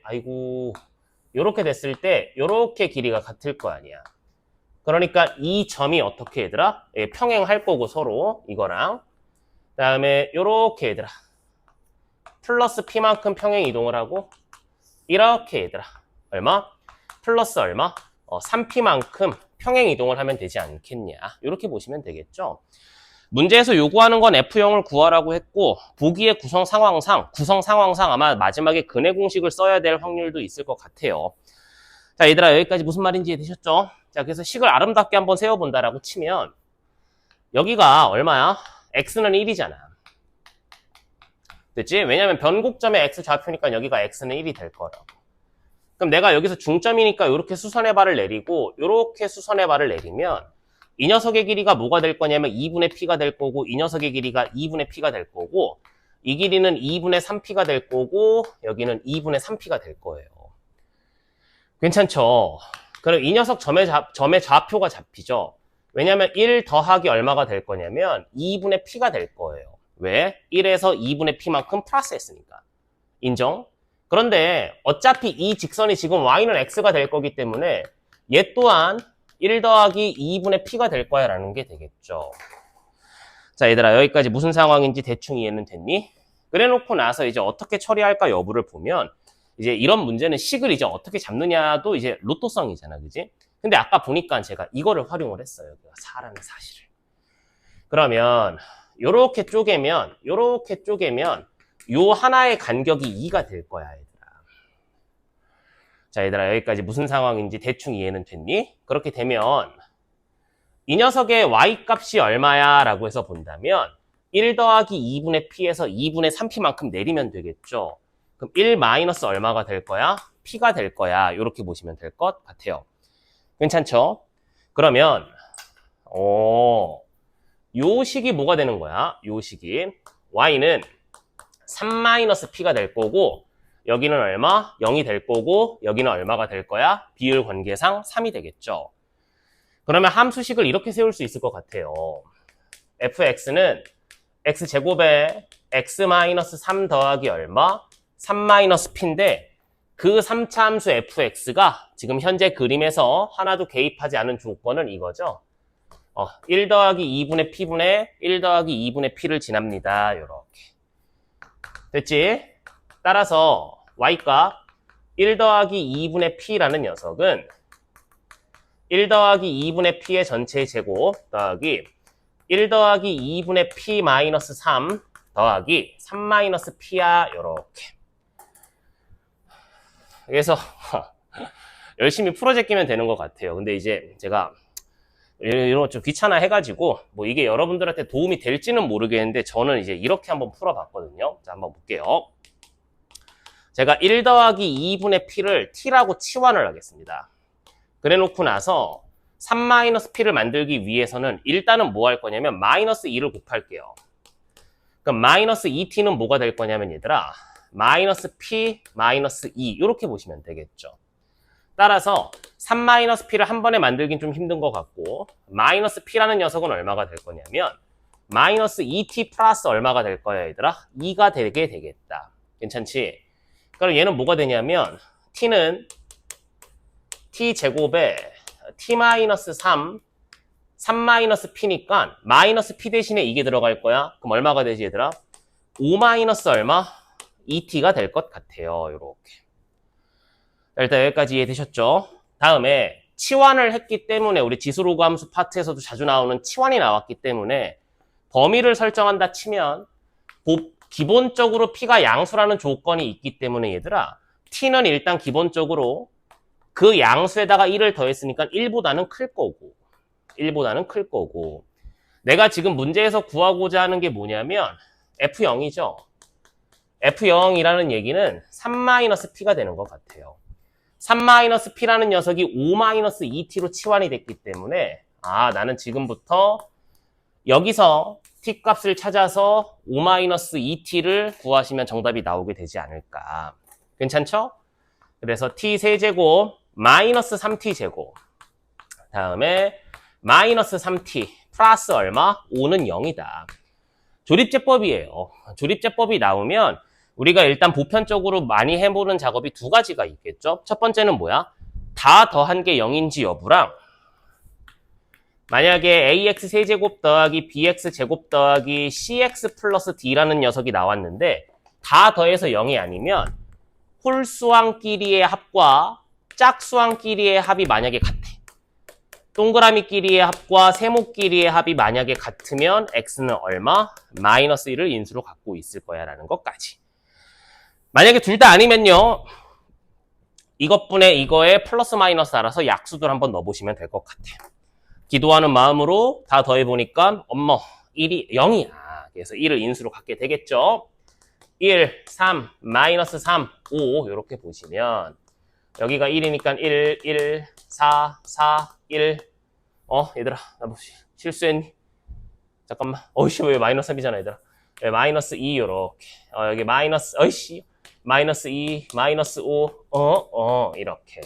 [SPEAKER 1] 이렇게 됐을 때 이렇게 길이가 같을 거 아니야. 그러니까 이 점이 어떻게 얘들아? 평행할 거고 서로 이거랑 그 다음에 이렇게 얘들아 플러스 P만큼 평행 이동을 하고 이렇게 얘들아 얼마? 플러스 얼마? 3P만큼 평행 이동을 하면 되지 않겠냐. 이렇게 보시면 되겠죠. 문제에서 요구하는 건 F형을 구하라고 했고 보기의 구성 상황상 아마 마지막에 근해 공식을 써야 될 확률도 있을 것 같아요. 자, 얘들아 여기까지 무슨 말인지 이해되셨죠? 자, 그래서 식을 아름답게 한번 세워본다라고 치면 여기가 얼마야? X는 1이잖아. 됐지? 왜냐면 변곡점에 X 좌표니까 여기가 X는 1이 될 거라고. 그럼 내가 여기서 중점이니까 이렇게 수선의 발을 내리고 이렇게 수선의 발을 내리면 이 녀석의 길이가 뭐가 될 거냐면 2분의 P가 될 거고 이 녀석의 길이가 2분의 P가 될 거고 이 길이는 2분의 3P가 될 거고 여기는 2분의 3P가 될 거예요. 괜찮죠? 그럼 이 녀석 점의 좌표가 잡히죠. 왜냐면 1 더하기 얼마가 될 거냐면 2분의 p가 될 거예요. 왜? 1에서 2분의 p만큼 플러스 했으니까. 인정? 그런데 어차피 이 직선이 지금 y는 x가 될 거기 때문에 얘 또한 1 더하기 2분의 p가 될 거야 라는 게 되겠죠. 자, 얘들아, 여기까지 무슨 상황인지 대충 이해는 됐니? 그래 놓고 나서 이제 어떻게 처리할까 여부를 보면 이제 이런 문제는 식을 이제 어떻게 잡느냐도 이제 로또성이잖아, 그지? 근데 아까 보니까 제가 이거를 활용을 했어요. 4라는 사실을. 그러면 요렇게 쪼개면 요 하나의 간격이 2가 될 거야, 얘들아. 자, 얘들아, 여기까지 무슨 상황인지 대충 이해는 됐니? 그렇게 되면 이 녀석의 y값이 얼마야? 라고 해서 본다면 1 더하기 2분의 p에서 2분의 3p만큼 내리면 되겠죠. 그럼 1 마이너스 얼마가 될 거야? p가 될 거야. 이렇게 보시면 될 것 같아요. 괜찮죠? 그러면 요 식이 뭐가 되는 거야? 요 식이 y는 3-p가 될 거고 여기는 얼마? 0이 될 거고 여기는 얼마가 될 거야? 비율 관계상 3이 되겠죠. 그러면 함수식을 이렇게 세울 수 있을 것 같아요. fx는 x제곱에 x-3 더하기 얼마? 3-p인데 그 3차 함수 fx가 지금 현재 그림에서 하나도 개입하지 않은 조건은 이거죠. 1 더하기 2분의 p분의 1 더하기 2분의 p를 지납니다. 요렇게. 됐지? 따라서 y값 1 더하기 2분의 p라는 녀석은 1 더하기 2분의 p의 전체 제곱 더하기 1 더하기 2분의 p 마이너스 3 더하기 3 마이너스 p야. 요렇게. 그래서 열심히 풀어제끼면 되는 것 같아요. 근데 이제 제가 이런 거 좀 귀찮아 해가지고 뭐 이게 여러분들한테 도움이 될지는 모르겠는데 저는 이제 이렇게 한번 풀어봤거든요. 자, 한번 볼게요. 제가 1 더하기 2분의 p를 t라고 치환을 하겠습니다. 그래 놓고 나서 3-p를 만들기 위해서는 일단은 뭐 할 거냐면 마이너스 2를 곱할게요. 그럼 마이너스 2t는 뭐가 될 거냐면 얘들아 마이너스 p 마이너스 2 이렇게 보시면 되겠죠. 따라서 3-p를 한 번에 만들긴 좀 힘든 것 같고 마이너스 p라는 녀석은 얼마가 될 거냐면 마이너스 2t 플러스 얼마가 될 거야 얘들아? 2가 되게 되겠다. 괜찮지? 그럼 얘는 뭐가 되냐면 t는 t제곱에 t-3 3-p니까 마이너스 p 대신에 이게 들어갈 거야. 그럼 얼마가 되지 얘들아? 5 마이너스 얼마? 2t가 될 것 같아요. 요렇게. 일단 여기까지 이해되셨죠? 다음에 치환을 했기 때문에 우리 지수로그 함수 파트에서도 자주 나오는 치환이 나왔기 때문에 범위를 설정한다 치면 기본적으로 p가 양수라는 조건이 있기 때문에 얘들아 t는 일단 기본적으로 그 양수에다가 1을 더했으니까 1보다는 클 거고 내가 지금 문제에서 구하고자 하는 게 뭐냐면 F0이죠. F0이라는 얘기는 3-p가 되는 것 같아요. 3-p라는 녀석이 5-2t로 치환이 됐기 때문에 나는 지금부터 여기서 t 값을 찾아서 5-2t를 구하시면 정답이 나오게 되지 않을까. 괜찮죠? 그래서 t 세제곱 마이너스 3t 제곱 다음에 마이너스 3t 플러스 얼마? 5는 0이다. 조립제법이에요. 조립제법이 나오면 우리가 일단 보편적으로 많이 해보는 작업이 두 가지가 있겠죠. 첫 번째는 뭐야? 다 더한 게 0인지 여부랑 만약에 ax 세제곱 더하기 bx 제곱 더하기 cx 플러스 d라는 녀석이 나왔는데 다 더해서 0이 아니면 홀수항끼리의 합과 짝수항끼리의 합이 만약에 같아. 동그라미끼리의 합과 세모끼리의 합이 만약에 같으면 x는 얼마? 마이너스 1을 인수로 갖고 있을 거야 라는 것까지. 만약에 둘 다 아니면요. 이것분에 이거에 플러스 마이너스 알아서 약수들 한번 넣어보시면 될 것 같아요. 기도하는 마음으로 다 더해보니까 1이 0이야. 그래서 1을 인수로 갖게 되겠죠. 1, 3, 마이너스 3, 5 이렇게 보시면 여기가 1이니까 1, 1, 4, 4, 1 얘들아 나 뭐 실수했니? 잠깐만 어이씨 왜 마이너스 3이잖아 얘들아. 마이너스 2 요렇게 여기 마이너스 2, 마이너스 5 이렇게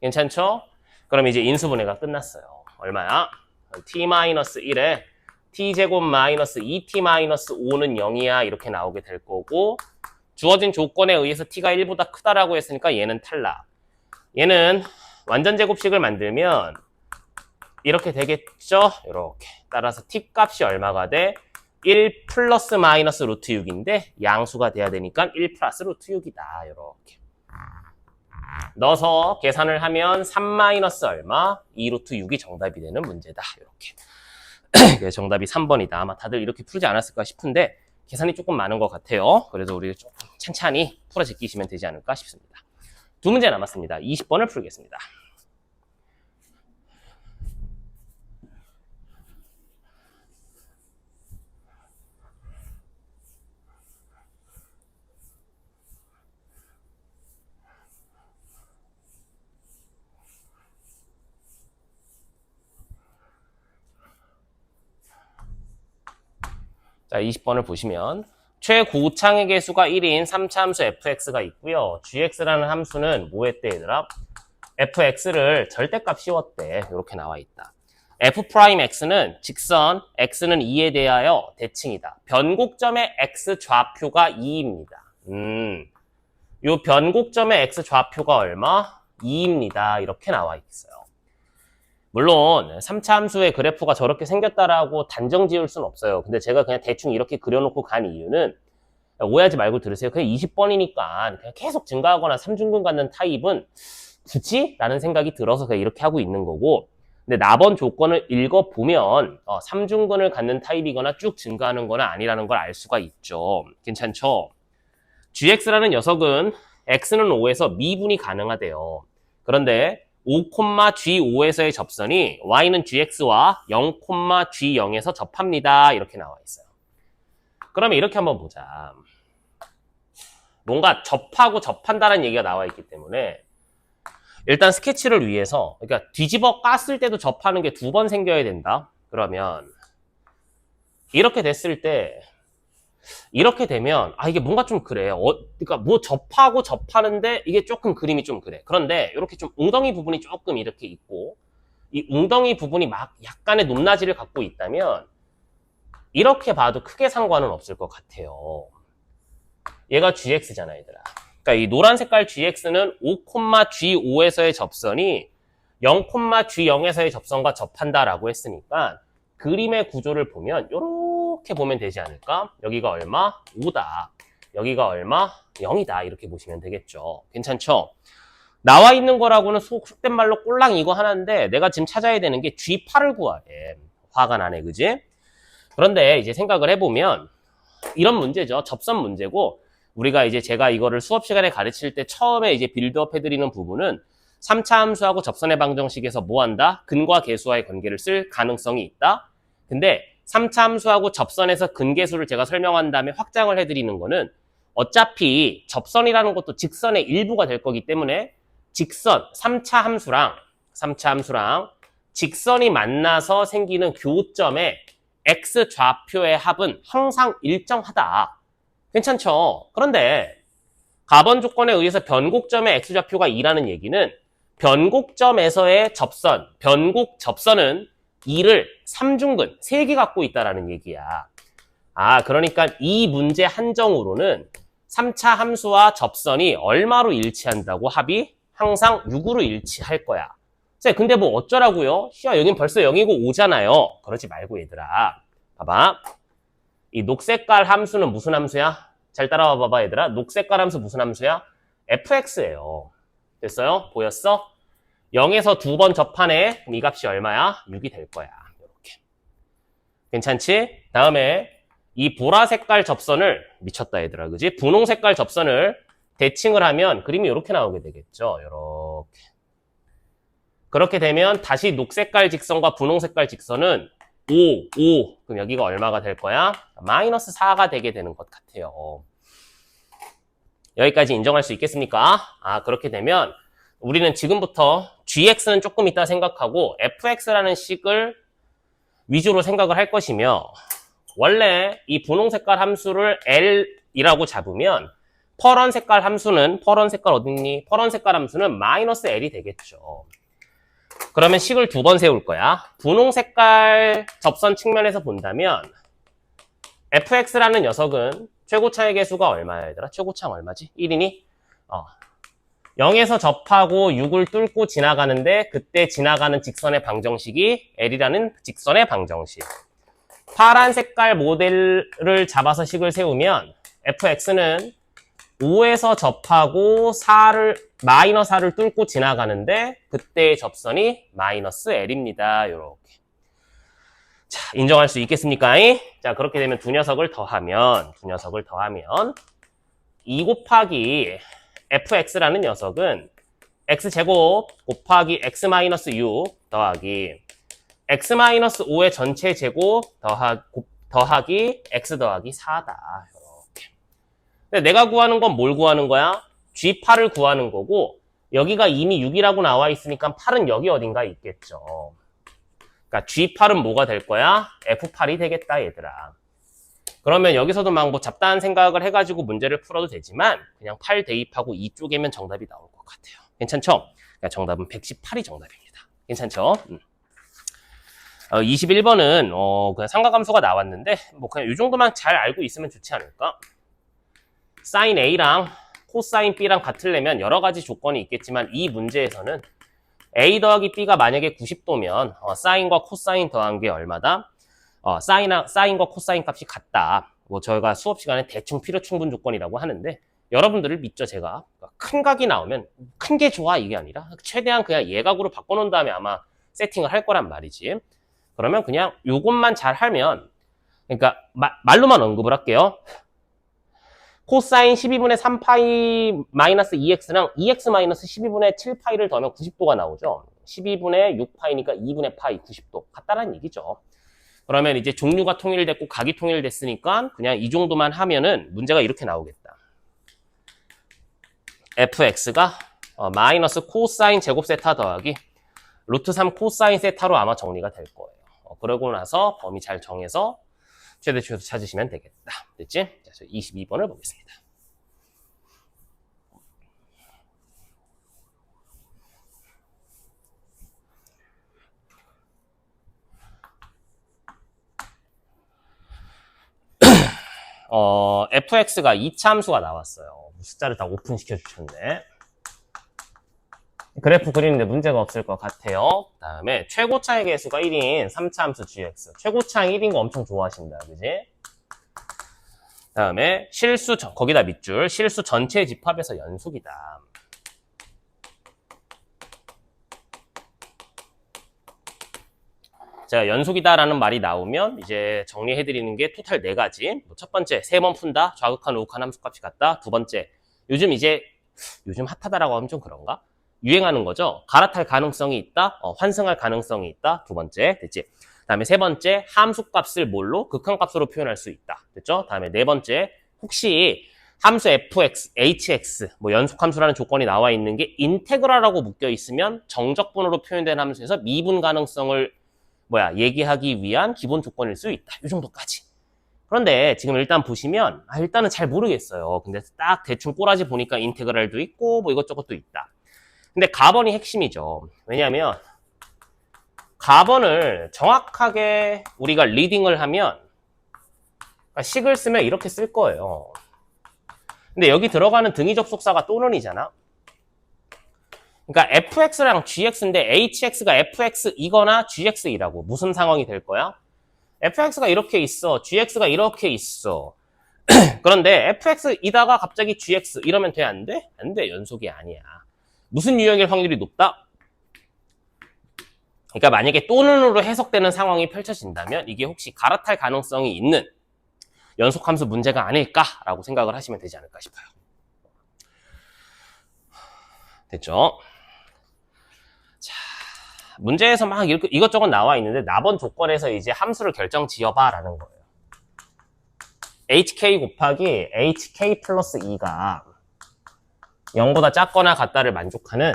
[SPEAKER 1] 괜찮죠? 그럼 이제 인수분해가 끝났어요. 얼마야? t-1에 t제곱 마이너스 2t-5는 0이야 이렇게 나오게 될 거고, 주어진 조건에 의해서 t가 1보다 크다라고 했으니까 얘는 탈락. 얘는 완전 제곱식을 만들면 이렇게 되겠죠? 이렇게. 따라서 t 값이 얼마가 돼? 1 플러스 마이너스 루트 6인데 양수가 돼야 되니까 1 플러스 루트 6이다. 이렇게. 넣어서 계산을 하면 3 마이너스 얼마? 2 루트 6이 정답이 되는 문제다. 이렇게. 정답이 3번이다. 아마 다들 이렇게 풀지 않았을까 싶은데 계산이 조금 많은 것 같아요. 그래서 우리 조금 찬찬히 풀어 제끼시면 되지 않을까 싶습니다. 두 문제 남았습니다. 20번을 풀겠습니다. 자, 20번을 보시면 최고창의 개수가 1인 3차 함수 fx가 있고요. gx라는 함수는 뭐 했대 얘들아? fx를 절대값 씌웠대. 이렇게 나와 있다. f'x는 직선 x는 2에 대하여 대칭이다. 변곡점의 x 좌표가 2입니다. 요 변곡점의 x 좌표가 얼마? 2입니다. 이렇게 나와 있어요. 물론 3차 함수의 그래프가 저렇게 생겼다라고 단정 지을 수는 없어요. 근데 제가 그냥 대충 이렇게 그려놓고 간 이유는, 오해하지 말고 들으세요. 그냥 20번이니까 그냥 계속 증가하거나 3중근 갖는 타입은 굳이? 라는 생각이 들어서 그냥 이렇게 하고 있는 거고, 근데 나번 조건을 읽어보면 3중근을 갖는 타입이거나 쭉 증가하는 건 아니라는 걸 알 수가 있죠. 괜찮죠? gx라는 녀석은 x는 5에서 미분이 가능하대요. 그런데 5,g5에서의 접선이 y는 gx와 0,g0에서 접합니다. 이렇게 나와 있어요. 그러면 이렇게 한번 보자. 뭔가 접하고 접한다는 얘기가 나와 있기 때문에 일단 스케치를 위해서, 그러니까 뒤집어 깠을 때도 접하는 게 2번 생겨야 된다. 그러면 이렇게 됐을 때, 이렇게 되면 이게 뭔가 좀 그래. 그러니까 뭐 접하고 접하는데 이게 조금 그림이 좀 그래. 그런데 이렇게 좀 웅덩이 부분이 조금 이렇게 있고, 이 웅덩이 부분이 막 약간의 높낮이를 갖고 있다면 이렇게 봐도 크게 상관은 없을 것 같아요. 얘가 gx잖아 얘들아. 그러니까 이 노란 색깔 gx는 5,g5에서의 접선이 0,g0에서의 접선과 접한다라고 했으니까 그림의 구조를 보면 이렇게 보면 되지 않을까? 여기가 얼마? 5다. 여기가 얼마? 0이다. 이렇게 보시면 되겠죠. 괜찮죠? 나와 있는 거라고는 속된 말로 꼴랑 이거 하나인데 내가 지금 찾아야 되는 게 G8을 구하래. 화가 나네, 그지? 그런데 이제 생각을 해보면 이런 문제죠. 접선 문제고, 우리가 이제 제가 이거를 수업 시간에 가르칠 때 처음에 이제 빌드업 해드리는 부분은 3차 함수하고 접선의 방정식에서 뭐 한다? 근과 계수와의 관계를 쓸 가능성이 있다. 근데 3차 함수하고 접선에서 근계수를 제가 설명한 다음에 확장을 해드리는 거는 어차피 접선이라는 것도 직선의 일부가 될 거기 때문에 직선, 3차 함수랑 직선이 만나서 생기는 교점의 x 좌표의 합은 항상 일정하다. 괜찮죠? 그런데 가번 조건에 의해서 변곡점의 x 좌표가 2라는 얘기는 변곡점에서의 접선, 변곡 접선은 2를 3중근, 3개 갖고 있다라는 얘기야. 그러니까 이 문제 한정으로는 3차 함수와 접선이 얼마로 일치한다고? 합이 항상 6으로 일치할 거야. 근데 뭐 어쩌라고요? 여긴 벌써 0이고 5잖아요. 그러지 말고 얘들아. 봐봐. 이 녹색깔 함수는 무슨 함수야? 잘 따라와 봐봐 얘들아. 녹색깔 함수 무슨 함수야? fx예요. 됐어요? 보였어? 0에서 2번 접하네. 그럼 이 값이 얼마야? 6이 될 거야. 이렇게. 괜찮지? 다음에 이 보라색깔 접선을, 미쳤다 얘들아, 그지? 분홍색깔 접선을 대칭을 하면 그림이 이렇게 나오게 되겠죠. 이렇게. 그렇게 되면 다시 녹색깔 직선과 분홍색깔 직선은 5. 그럼 여기가 얼마가 될 거야? 마이너스 4가 되게 되는 것 같아요. 여기까지 인정할 수 있겠습니까? 그렇게 되면 우리는 지금부터 gx는 조금 이따 생각하고 fx라는 식을 위주로 생각을 할 것이며, 원래 이 분홍색깔 함수를 l이라고 잡으면 퍼런 색깔 함수는, 퍼런 색깔 어딨니? 퍼런 색깔 함수는 마이너스 L이 되겠죠. 그러면 식을 두 번 세울 거야. 분홍 색깔 접선 측면에서 본다면 fx라는 녀석은 최고차의 개수가 얼마야 얘들아? 최고차는 얼마지? 1이니? 0에서 접하고 6을 뚫고 지나가는데 그때 지나가는 직선의 방정식이 L이라는 직선의 방정식. 파란 색깔 모델을 잡아서 식을 세우면 fx는 5에서 접하고 마이너스 4를 뚫고 지나가는데 그때의 접선이 마이너스 L입니다. 요렇게. 자, 인정할 수 있겠습니까? 자, 그렇게 되면 두 녀석을 더하면 2 곱하기 fx라는 녀석은 x제곱 곱하기 x-6 더하기 x-5의 전체 제곱 더하기 x 더하기 4다. 이렇게. 근데 내가 구하는 건 뭘 구하는 거야? G8을 구하는 거고 여기가 이미 6이라고 나와 있으니까 8은 여기 어딘가 있겠죠. 그러니까 G8은 뭐가 될 거야? F8이 되겠다 얘들아. 그러면 여기서도 막 뭐 잡다한 생각을 해가지고 문제를 풀어도 되지만 그냥 8 대입하고 2 쪼개면 정답이 나올 것 같아요. 괜찮죠? 그러니까 정답은 118이 정답입니다. 괜찮죠? 21번은 그냥 삼각함수가 나왔는데 뭐 그냥 이 정도만 잘 알고 있으면 좋지 않을까? 사인 A랑 코사인 B랑 같으려면 여러 가지 조건이 있겠지만 이 문제에서는 A 더하기 B가 만약에 90도면 사인과 코사인 더한 게 얼마다? 사인과 코사인 값이 같다. 뭐 저희가 수업 시간에 대충 필요 충분 조건이라고 하는데 여러분들을 믿죠 제가. 큰 각이 나오면 큰 게 좋아 이게 아니라 최대한 그냥 예각으로 바꿔놓은 다음에 아마 세팅을 할 거란 말이지. 그러면 그냥 요것만 잘 하면 그러니까 말로만 언급을 할게요. 코사인 12분의 3파이 마이너스 2x랑 2x 마이너스 12분의 7파이를 더하면 90도가 나오죠. 12분의 6파이니까 2분의 파이 90도 같다라는 얘기죠. 그러면 이제 종류가 통일됐고 각이 통일됐으니까 그냥 이 정도만 하면은 문제가 이렇게 나오겠다. fx가 마이너스 코사인 제곱 세타 더하기 루트 3 코사인 세타로 아마 정리가 될 거예요. 그러고 나서 범위 잘 정해서 최대 최소 찾으시면 되겠다. 됐지? 자, 22번을 보겠습니다. fx가 2차 함수가 나왔어요. 숫자를 다 오픈시켜 주셨네. 그래프 그리는데 문제가 없을 것 같아요. 다음에 최고차의 개수가 1인 3차 함수 gx. 최고차의 1인 거 엄청 좋아하신다. 그지? 다음에 거기다 밑줄. 실수 전체 집합에서 연속이다. 자, 연속이다라는 말이 나오면 이제 정리해드리는 게 토탈 4가지. 첫 번째, 3번 푼다. 좌극한 우극한 함수값이 같다. 두 번째, 요즘 핫하다라고 하면 좀 그런가? 유행하는 거죠. 갈아탈 가능성이 있다. 환승할 가능성이 있다. 두 번째, 됐지? 다음에 세 번째, 함수값을 뭘로? 극한값으로 표현할 수 있다. 됐죠? 다음에 네 번째, 혹시 함수 fx, hx, 뭐 연속함수라는 조건이 나와 있는 게 인테그랄하고 묶여 있으면 정적분으로 표현된 함수에서 미분 가능성을 얘기하기 위한 기본 조건일 수 있다. 이 정도까지. 그런데 지금 일단 보시면 일단은 잘 모르겠어요. 근데 딱 대충 꼬라지 보니까 인테그랄도 있고 뭐 이것저것도 있다. 근데 가번이 핵심이죠. 왜냐하면 가번을 정확하게 우리가 리딩을 하면 식을 쓰면 이렇게 쓸 거예요. 근데 여기 들어가는 등위 접속사가 또는이잖아. 그러니까 fx랑 gx인데 hx가 fx이거나 gx이라고. 무슨 상황이 될 거야? fx가 이렇게 있어. gx가 이렇게 있어. 그런데 fx이다가 갑자기 gx 이러면 돼? 안 돼? 안 돼. 연속이 아니야. 무슨 유형일 확률이 높다? 그러니까 만약에 또는으로 해석되는 상황이 펼쳐진다면 이게 혹시 갈아탈 가능성이 있는 연속함수 문제가 아닐까라고 생각을 하시면 되지 않을까 싶어요. 됐죠? 자, 문제에서 막 이것저것 나와 있는데 나번 조건에서 이제 함수를 결정 지어봐 라는 거예요. hk 곱하기 hk 플러스 2가 0보다 작거나 같다를 만족하는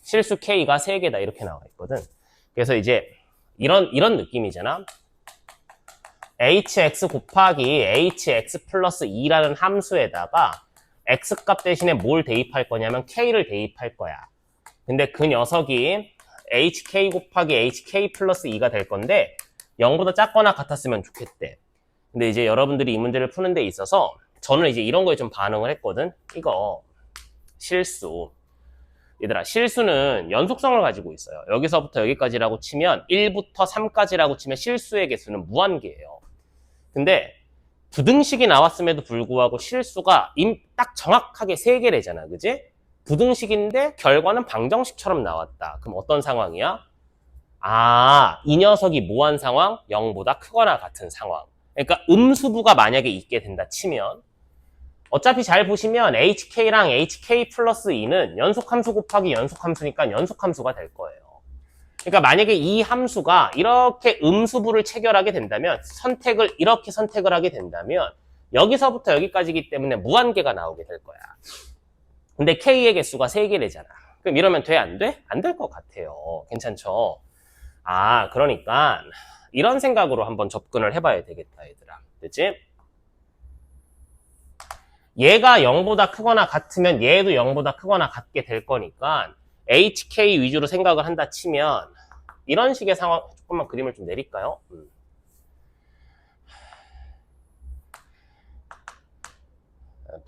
[SPEAKER 1] 실수 k가 3개다 이렇게 나와 있거든. 그래서 이제 이런 느낌이잖아. hx 곱하기 hx 플러스 2라는 함수에다가 x값 대신에 뭘 대입할 거냐면 k를 대입할 거야. 근데 그 녀석이 hk 곱하기 hk 플러스 2가 될 건데 0보다 작거나 같았으면 좋겠대. 근데 이제 여러분들이 이 문제를 푸는 데 있어서 저는 이제 이런 거에 좀 반응을 했거든. 이거 실수. 얘들아, 실수는 연속성을 가지고 있어요. 여기서부터 여기까지라고 치면 1부터 3까지라고 치면 실수의 개수는 무한계예요. 근데 부등식이 나왔음에도 불구하고 실수가 딱 정확하게 3개래잖아. 그지? 부등식인데 결과는 방정식처럼 나왔다. 그럼 어떤 상황이야? 아, 이 녀석이 뭐한 상황? 0보다 크거나 같은 상황. 그러니까 음수부가 만약에 있게 된다 치면 어차피 잘 보시면 hk랑 hk 플러스 2는 연속함수 곱하기 연속함수니까 연속함수가 될 거예요. 그러니까 만약에 이 함수가 이렇게 음수부를 체결하게 된다면 이렇게 선택을 하게 된다면 여기서부터 여기까지이기 때문에 무한계가 나오게 될 거야. 근데 k의 개수가 3개래잖아. 그럼 이러면 돼? 안 돼? 안 될 것 같아요. 괜찮죠? 아, 그러니까 이런 생각으로 한번 접근을 해봐야 되겠다, 얘들아. 됐지? 얘가 0보다 크거나 같으면 얘도 0보다 크거나 같게 될 거니까 HK 위주로 생각을 한다 치면 이런 식의 상황, 조금만 그림을 좀 내릴까요?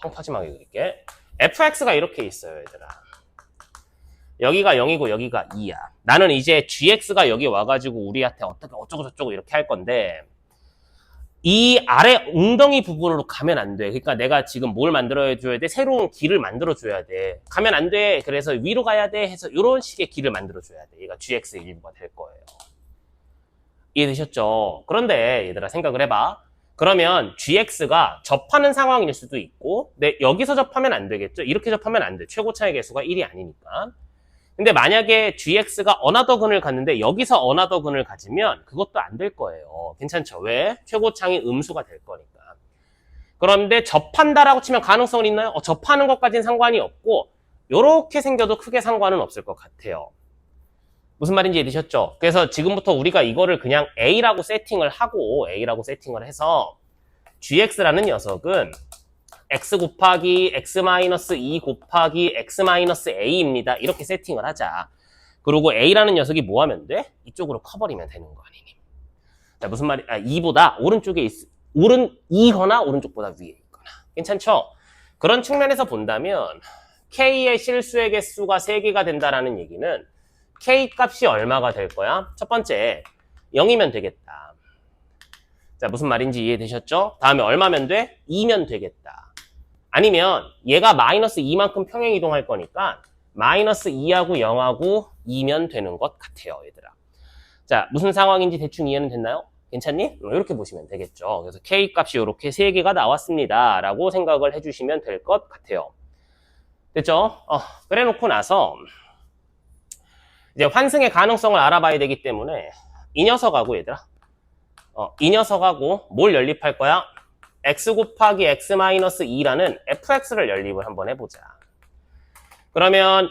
[SPEAKER 1] 펑퍼짐하게 그릴게. fx가 이렇게 있어요, 얘들아. 여기가 0이고 여기가 2야. 나는 이제 gx가 여기 와가지고 우리한테 어떻게 어쩌고 저쩌고 이렇게 할 건데 이 아래 웅덩이 부분으로 가면 안 돼. 그러니까 내가 지금 뭘 만들어줘야 돼? 새로운 길을 만들어줘야 돼. 가면 안 돼. 그래서 위로 가야 돼. 해서 이런 식의 길을 만들어줘야 돼. 얘가 gx의 일부가 될 거예요. 이해되셨죠? 그런데 얘들아 생각을 해봐. 그러면 gx가 접하는 상황일 수도 있고 근데 여기서 접하면 안 되겠죠? 이렇게 접하면 안 돼. 최고차의 개수가 1이 아니니까. 근데 만약에 gx가 어나더근을 갔는데 여기서 어나더근을 가지면 그것도 안 될 거예요. 괜찮죠? 왜? 최고창이 음수가 될 거니까. 그런데 접한다라고 치면 가능성은 있나요? 접하는 것까지는 상관이 없고 이렇게 생겨도 크게 상관은 없을 것 같아요. 무슨 말인지 이해되셨죠? 그래서 지금부터 우리가 이거를 그냥 A라고 세팅을 해서 gx라는 녀석은 x 곱하기 x-2 곱하기 x-a입니다. 이렇게 세팅을 하자. 그리고 a라는 녀석이 뭐 하면 돼? 이쪽으로 커버리면 되는 거 아니니? 자, 무슨 말이, 2보다 오른쪽에 2거나 오른쪽보다 위에 있거나. 괜찮죠? 그런 측면에서 본다면 k의 실수의 개수가 3개가 된다라는 얘기는 k 값이 얼마가 될 거야? 첫 번째, 0이면 되겠다. 자, 무슨 말인지 이해되셨죠? 다음에 얼마면 돼? 2면 되겠다. 아니면 얘가 마이너스 2만큼 평행 이동할 거니까 마이너스 2하고 0하고 2면 되는 것 같아요, 얘들아. 자, 무슨 상황인지 대충 이해는 됐나요? 괜찮니? 이렇게 보시면 되겠죠. 그래서 K 값이 이렇게 3개가 나왔습니다. 라고 생각을 해주시면 될 것 같아요. 됐죠? 그래 놓고 나서 이제 환승의 가능성을 알아봐야 되기 때문에 이 녀석하고 얘들아 이 녀석하고 뭘 연립할 거야? x 곱하기 x-2라는 fx를 연립을 한번 해보자. 그러면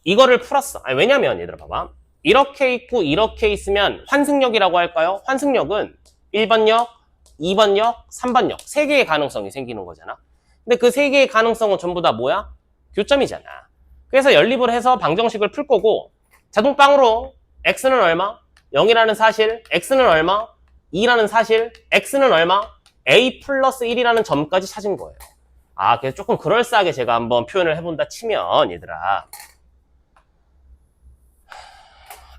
[SPEAKER 1] 이거를 풀었어. 왜냐면 얘들아 봐봐. 이렇게 있고 이렇게 있으면 환승역이라고 할까요? 환승역은 1번역, 2번역, 3번역 3개의 가능성이 생기는 거잖아. 근데 그 3개의 가능성은 전부 다 뭐야? 교점이잖아. 그래서 연립을 해서 방정식을 풀 거고 자동빵으로 x는 얼마? 0이라는 사실, x는 얼마? 2라는 사실, x는 얼마? a 플러스 1이라는 점까지 찾은 거예요. 그래서 조금 그럴싸하게 제가 한번 표현을 해본다 치면 얘들아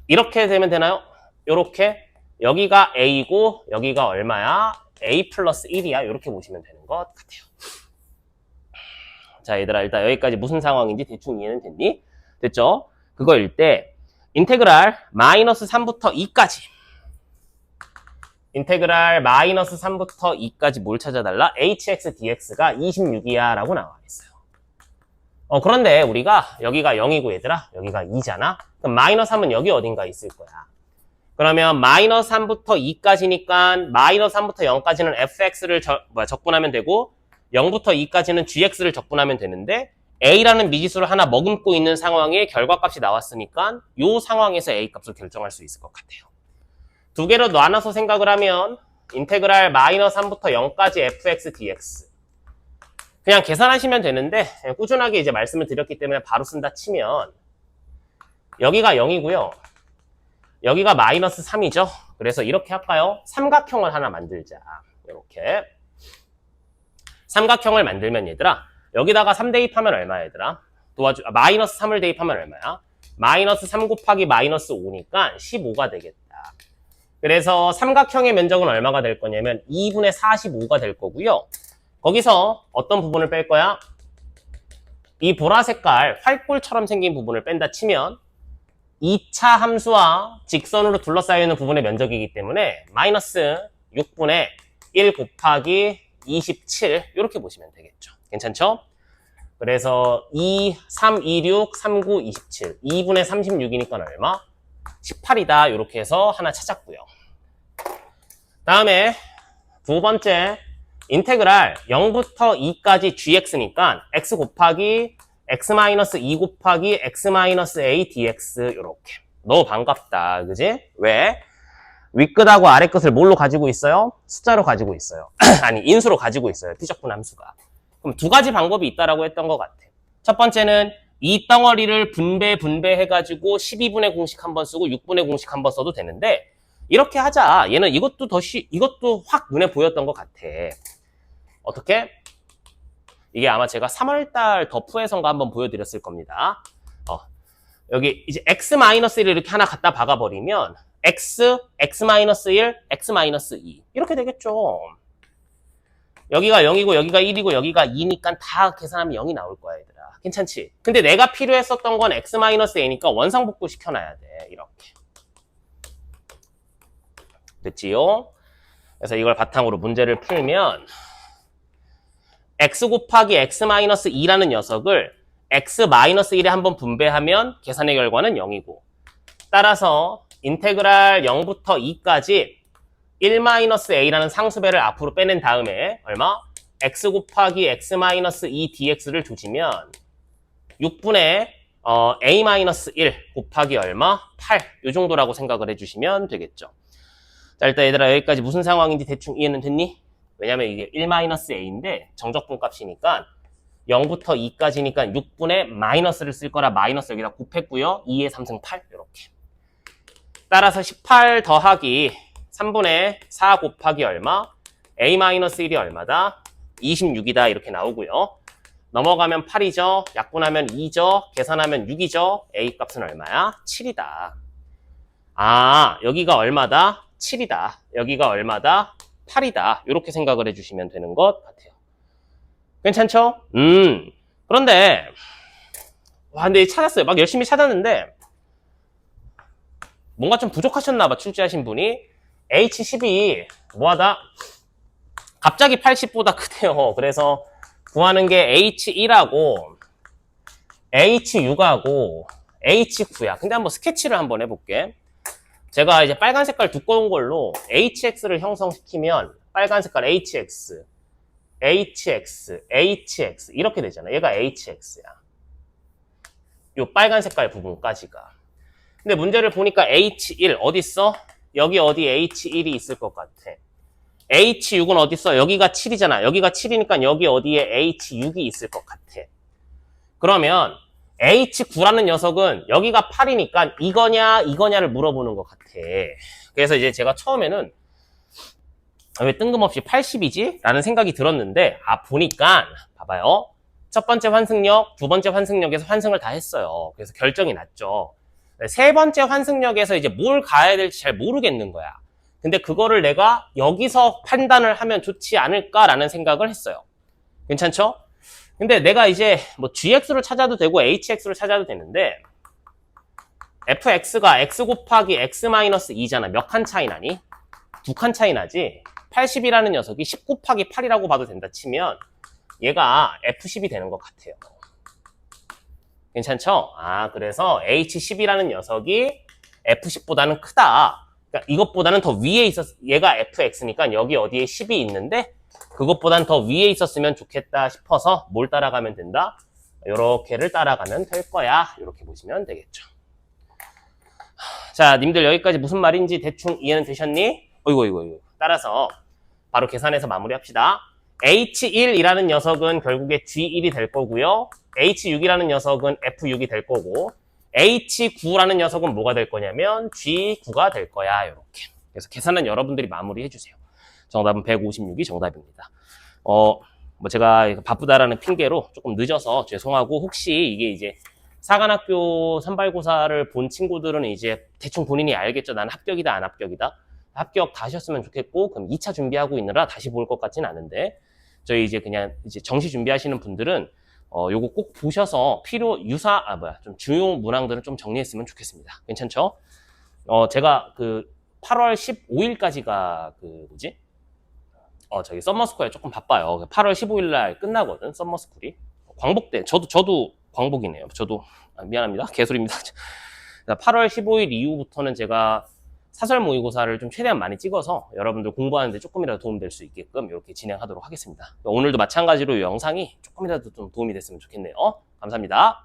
[SPEAKER 1] 이렇게 되면 되나요? 이렇게 여기가 a고 여기가 얼마야? a 플러스 1이야. 이렇게 보시면 되는 것 같아요. 자, 얘들아 일단 여기까지 무슨 상황인지 대충 이해는 됐니? 됐죠? 그거일 때 인테그랄 마이너스 3부터 2까지 인테그랄 마이너스 3부터 2까지 뭘 찾아달라? hx dx가 26이야 라고 나와 있어요. 그런데 우리가 여기가 0이고 얘들아 여기가 2잖아. 그럼 마이너스 3은 여기 어딘가 있을 거야. 그러면 마이너스 3부터 2까지니까 마이너스 3부터 0까지는 fx를 적분하면 되고 0부터 2까지는 gx를 적분하면 되는데 a라는 미지수를 하나 머금고 있는 상황에 결과값이 나왔으니까 이 상황에서 a 값을 결정할 수 있을 것 같아요. 두 개로 나눠서 생각을 하면 인테그랄 마이너스 3부터 0까지 fx dx. 그냥 계산하시면 되는데 꾸준하게 이제 말씀을 드렸기 때문에 바로 쓴다 치면 여기가 0이고요. 여기가 마이너스 3이죠. 그래서 이렇게 할까요? 삼각형을 하나 만들자. 이렇게. 삼각형을 만들면 얘들아, 여기다가 3 대입하면 얼마야 얘들아? 마이너스 3을 대입하면 얼마야? 마이너스 3 곱하기 마이너스 5니까 15가 되겠다. 그래서 삼각형의 면적은 얼마가 될 거냐면 2분의 45가 될 거고요. 거기서 어떤 부분을 뺄 거야? 이 보라 색깔 활골처럼 생긴 부분을 뺀다 치면 2차 함수와 직선으로 둘러싸여 있는 부분의 면적이기 때문에 마이너스 6분의 1 곱하기 27 이렇게 보시면 되겠죠. 괜찮죠? 그래서 2, 3, 2, 6, 3, 9, 27 2분의 36이니까 얼마? 18이다. 이렇게 해서 하나 찾았고요. 다음에 두 번째 인테그랄 0부터 2까지 gx니까 x 곱하기 x-2 곱하기 x-a dx 이렇게. 너무 반갑다. 그지? 왜? 윗끝하고 아래끝을 뭘로 가지고 있어요? 숫자로 가지고 있어요. 아니 인수로 가지고 있어요. 피적분 함수가. 그럼 두 가지 방법이 있다라고 했던 것 같아. 첫 번째는 이 덩어리를 분배해가지고 12분의 공식 한번 쓰고 6분의 공식 한번 써도 되는데 이렇게 하자. 얘는 이것도 이것도 확 눈에 보였던 것 같아. 어떻게? 이게 아마 제가 3월달 더프에선가 한번 보여드렸을 겁니다. 여기 이제 x-1을 이렇게 하나 갖다 박아버리면 x, x-1, x-2 이렇게 되겠죠. 여기가 0이고 여기가 1이고 여기가 2니까 다 계산하면 0이 나올 거야 얘들아. 괜찮지? 근데 내가 필요했었던 건 x-a니까 원상복구 시켜놔야 돼. 이렇게. 됐지요? 그래서 이걸 바탕으로 문제를 풀면 x 곱하기 x-2라는 녀석을 x-1에 한번 분배하면 계산의 결과는 0이고 따라서 인테그랄 0부터 2까지 1-a라는 상수배를 앞으로 빼낸 다음에 얼마? x 곱하기 x-2 dx를 조지면 6분의 a-1 곱하기 얼마? 8. 이 정도라고 생각을 해주시면 되겠죠. 자, 일단 얘들아 여기까지 무슨 상황인지 대충 이해는 됐니? 왜냐면 이게 1-a인데 정적분 값이니까 0부터 2까지니까 6분의 마이너스를 쓸 거라 마이너스 여기다 곱했고요. 2의 3승 8 이렇게. 따라서 18 더하기 3분의 4 곱하기 얼마? a-1이 얼마다? 26이다 이렇게 나오고요. 넘어가면 8이죠. 약분하면 2죠. 계산하면 6이죠. a 값은 얼마야? 7이다. 아, 여기가 얼마다? 7이다. 여기가 얼마다? 8이다. 이렇게 생각을 해주시면 되는 것 같아요. 괜찮죠? 그런데 근데 찾았어요. 막 열심히 찾았는데 뭔가 좀 부족하셨나 봐. 출제하신 분이 H10이 뭐하다? 갑자기 80보다 크대요. 그래서 구하는 게 H1하고 H6하고 H9야. 근데 한번 스케치를 한번 해볼게. 제가 이제 빨간 색깔 두꺼운 걸로 HX를 형성시키면 빨간 색깔 HX, HX, HX 이렇게 되잖아. 얘가 HX야. 요 빨간 색깔 부분까지가. 근데 문제를 보니까 H1 어딨어? 여기 어디 H1이 있을 것 같아. H6은 어딨어? 여기가 7이잖아. 여기가 7이니까 여기 어디에 H6이 있을 것 같아. 그러면 H9라는 녀석은 여기가 8이니까 이거냐를 물어보는 것 같아. 그래서 이제 제가 처음에는 왜 뜬금없이 80이지? 라는 생각이 들었는데 보니까 봐봐요. 첫 번째 환승역, 두 번째 환승역에서 환승을 다 했어요. 그래서 결정이 났죠. 세 번째 환승역에서 이제 뭘 가야 될지 잘 모르겠는 거야. 근데 그거를 내가 여기서 판단을 하면 좋지 않을까라는 생각을 했어요. 괜찮죠? 근데 내가 이제 뭐 gx를 찾아도 되고 hx를 찾아도 되는데 fx가 x 곱하기 x-2잖아. 몇 칸 차이 나니? 2칸 차이 나지? 80이라는 녀석이 10 곱하기 8이라고 봐도 된다 치면 얘가 f10이 되는 것 같아요. 괜찮죠? 그래서 h10이라는 녀석이 f10보다는 크다. 그러니까 이것보다는 더 위에 얘가 fx니까 여기 어디에 10이 있는데 그것보단 더 위에 있었으면 좋겠다 싶어서 뭘 따라가면 된다? 요렇게를 따라가면 될 거야. 이렇게 보시면 되겠죠. 자, 님들 여기까지 무슨 말인지 대충 이해는 되셨니? 어이구. 따라서 바로 계산해서 마무리합시다. H1이라는 녀석은 결국에 G1이 될 거고요. H6이라는 녀석은 F6이 될 거고, H9라는 녀석은 뭐가 될 거냐면 G9가 될 거야. 이렇게. 그래서 계산은 여러분들이 마무리해 주세요. 정답은 156이 정답입니다. 뭐 제가 바쁘다라는 핑계로 조금 늦어서 죄송하고, 혹시 이게 이제 사관학교 선발고사를 본 친구들은 이제 대충 본인이 알겠죠. 난 합격이다, 안 합격이다. 합격 다 하셨으면 좋겠고, 그럼 2차 준비하고 있느라 다시 볼 것 같진 않은데, 저희 이제 그냥 이제 정시 준비하시는 분들은 요거 꼭 보셔서 좀 중요 문항들은 좀 정리했으면 좋겠습니다. 괜찮죠? 제가 그 8월 15일까지가 저기 썸머스쿨에 조금 바빠요. 8월 15일 날 끝나거든, 썸머스쿨이. 광복대. 저도 광복이네요. 저도 미안합니다. 개소리입니다. 8월 15일 이후부터는 제가 사설 모의고사를 좀 최대한 많이 찍어서 여러분들 공부하는데 조금이라도 도움될 수 있게끔 이렇게 진행하도록 하겠습니다. 오늘도 마찬가지로 이 영상이 조금이라도 좀 도움이 됐으면 좋겠네요. 감사합니다.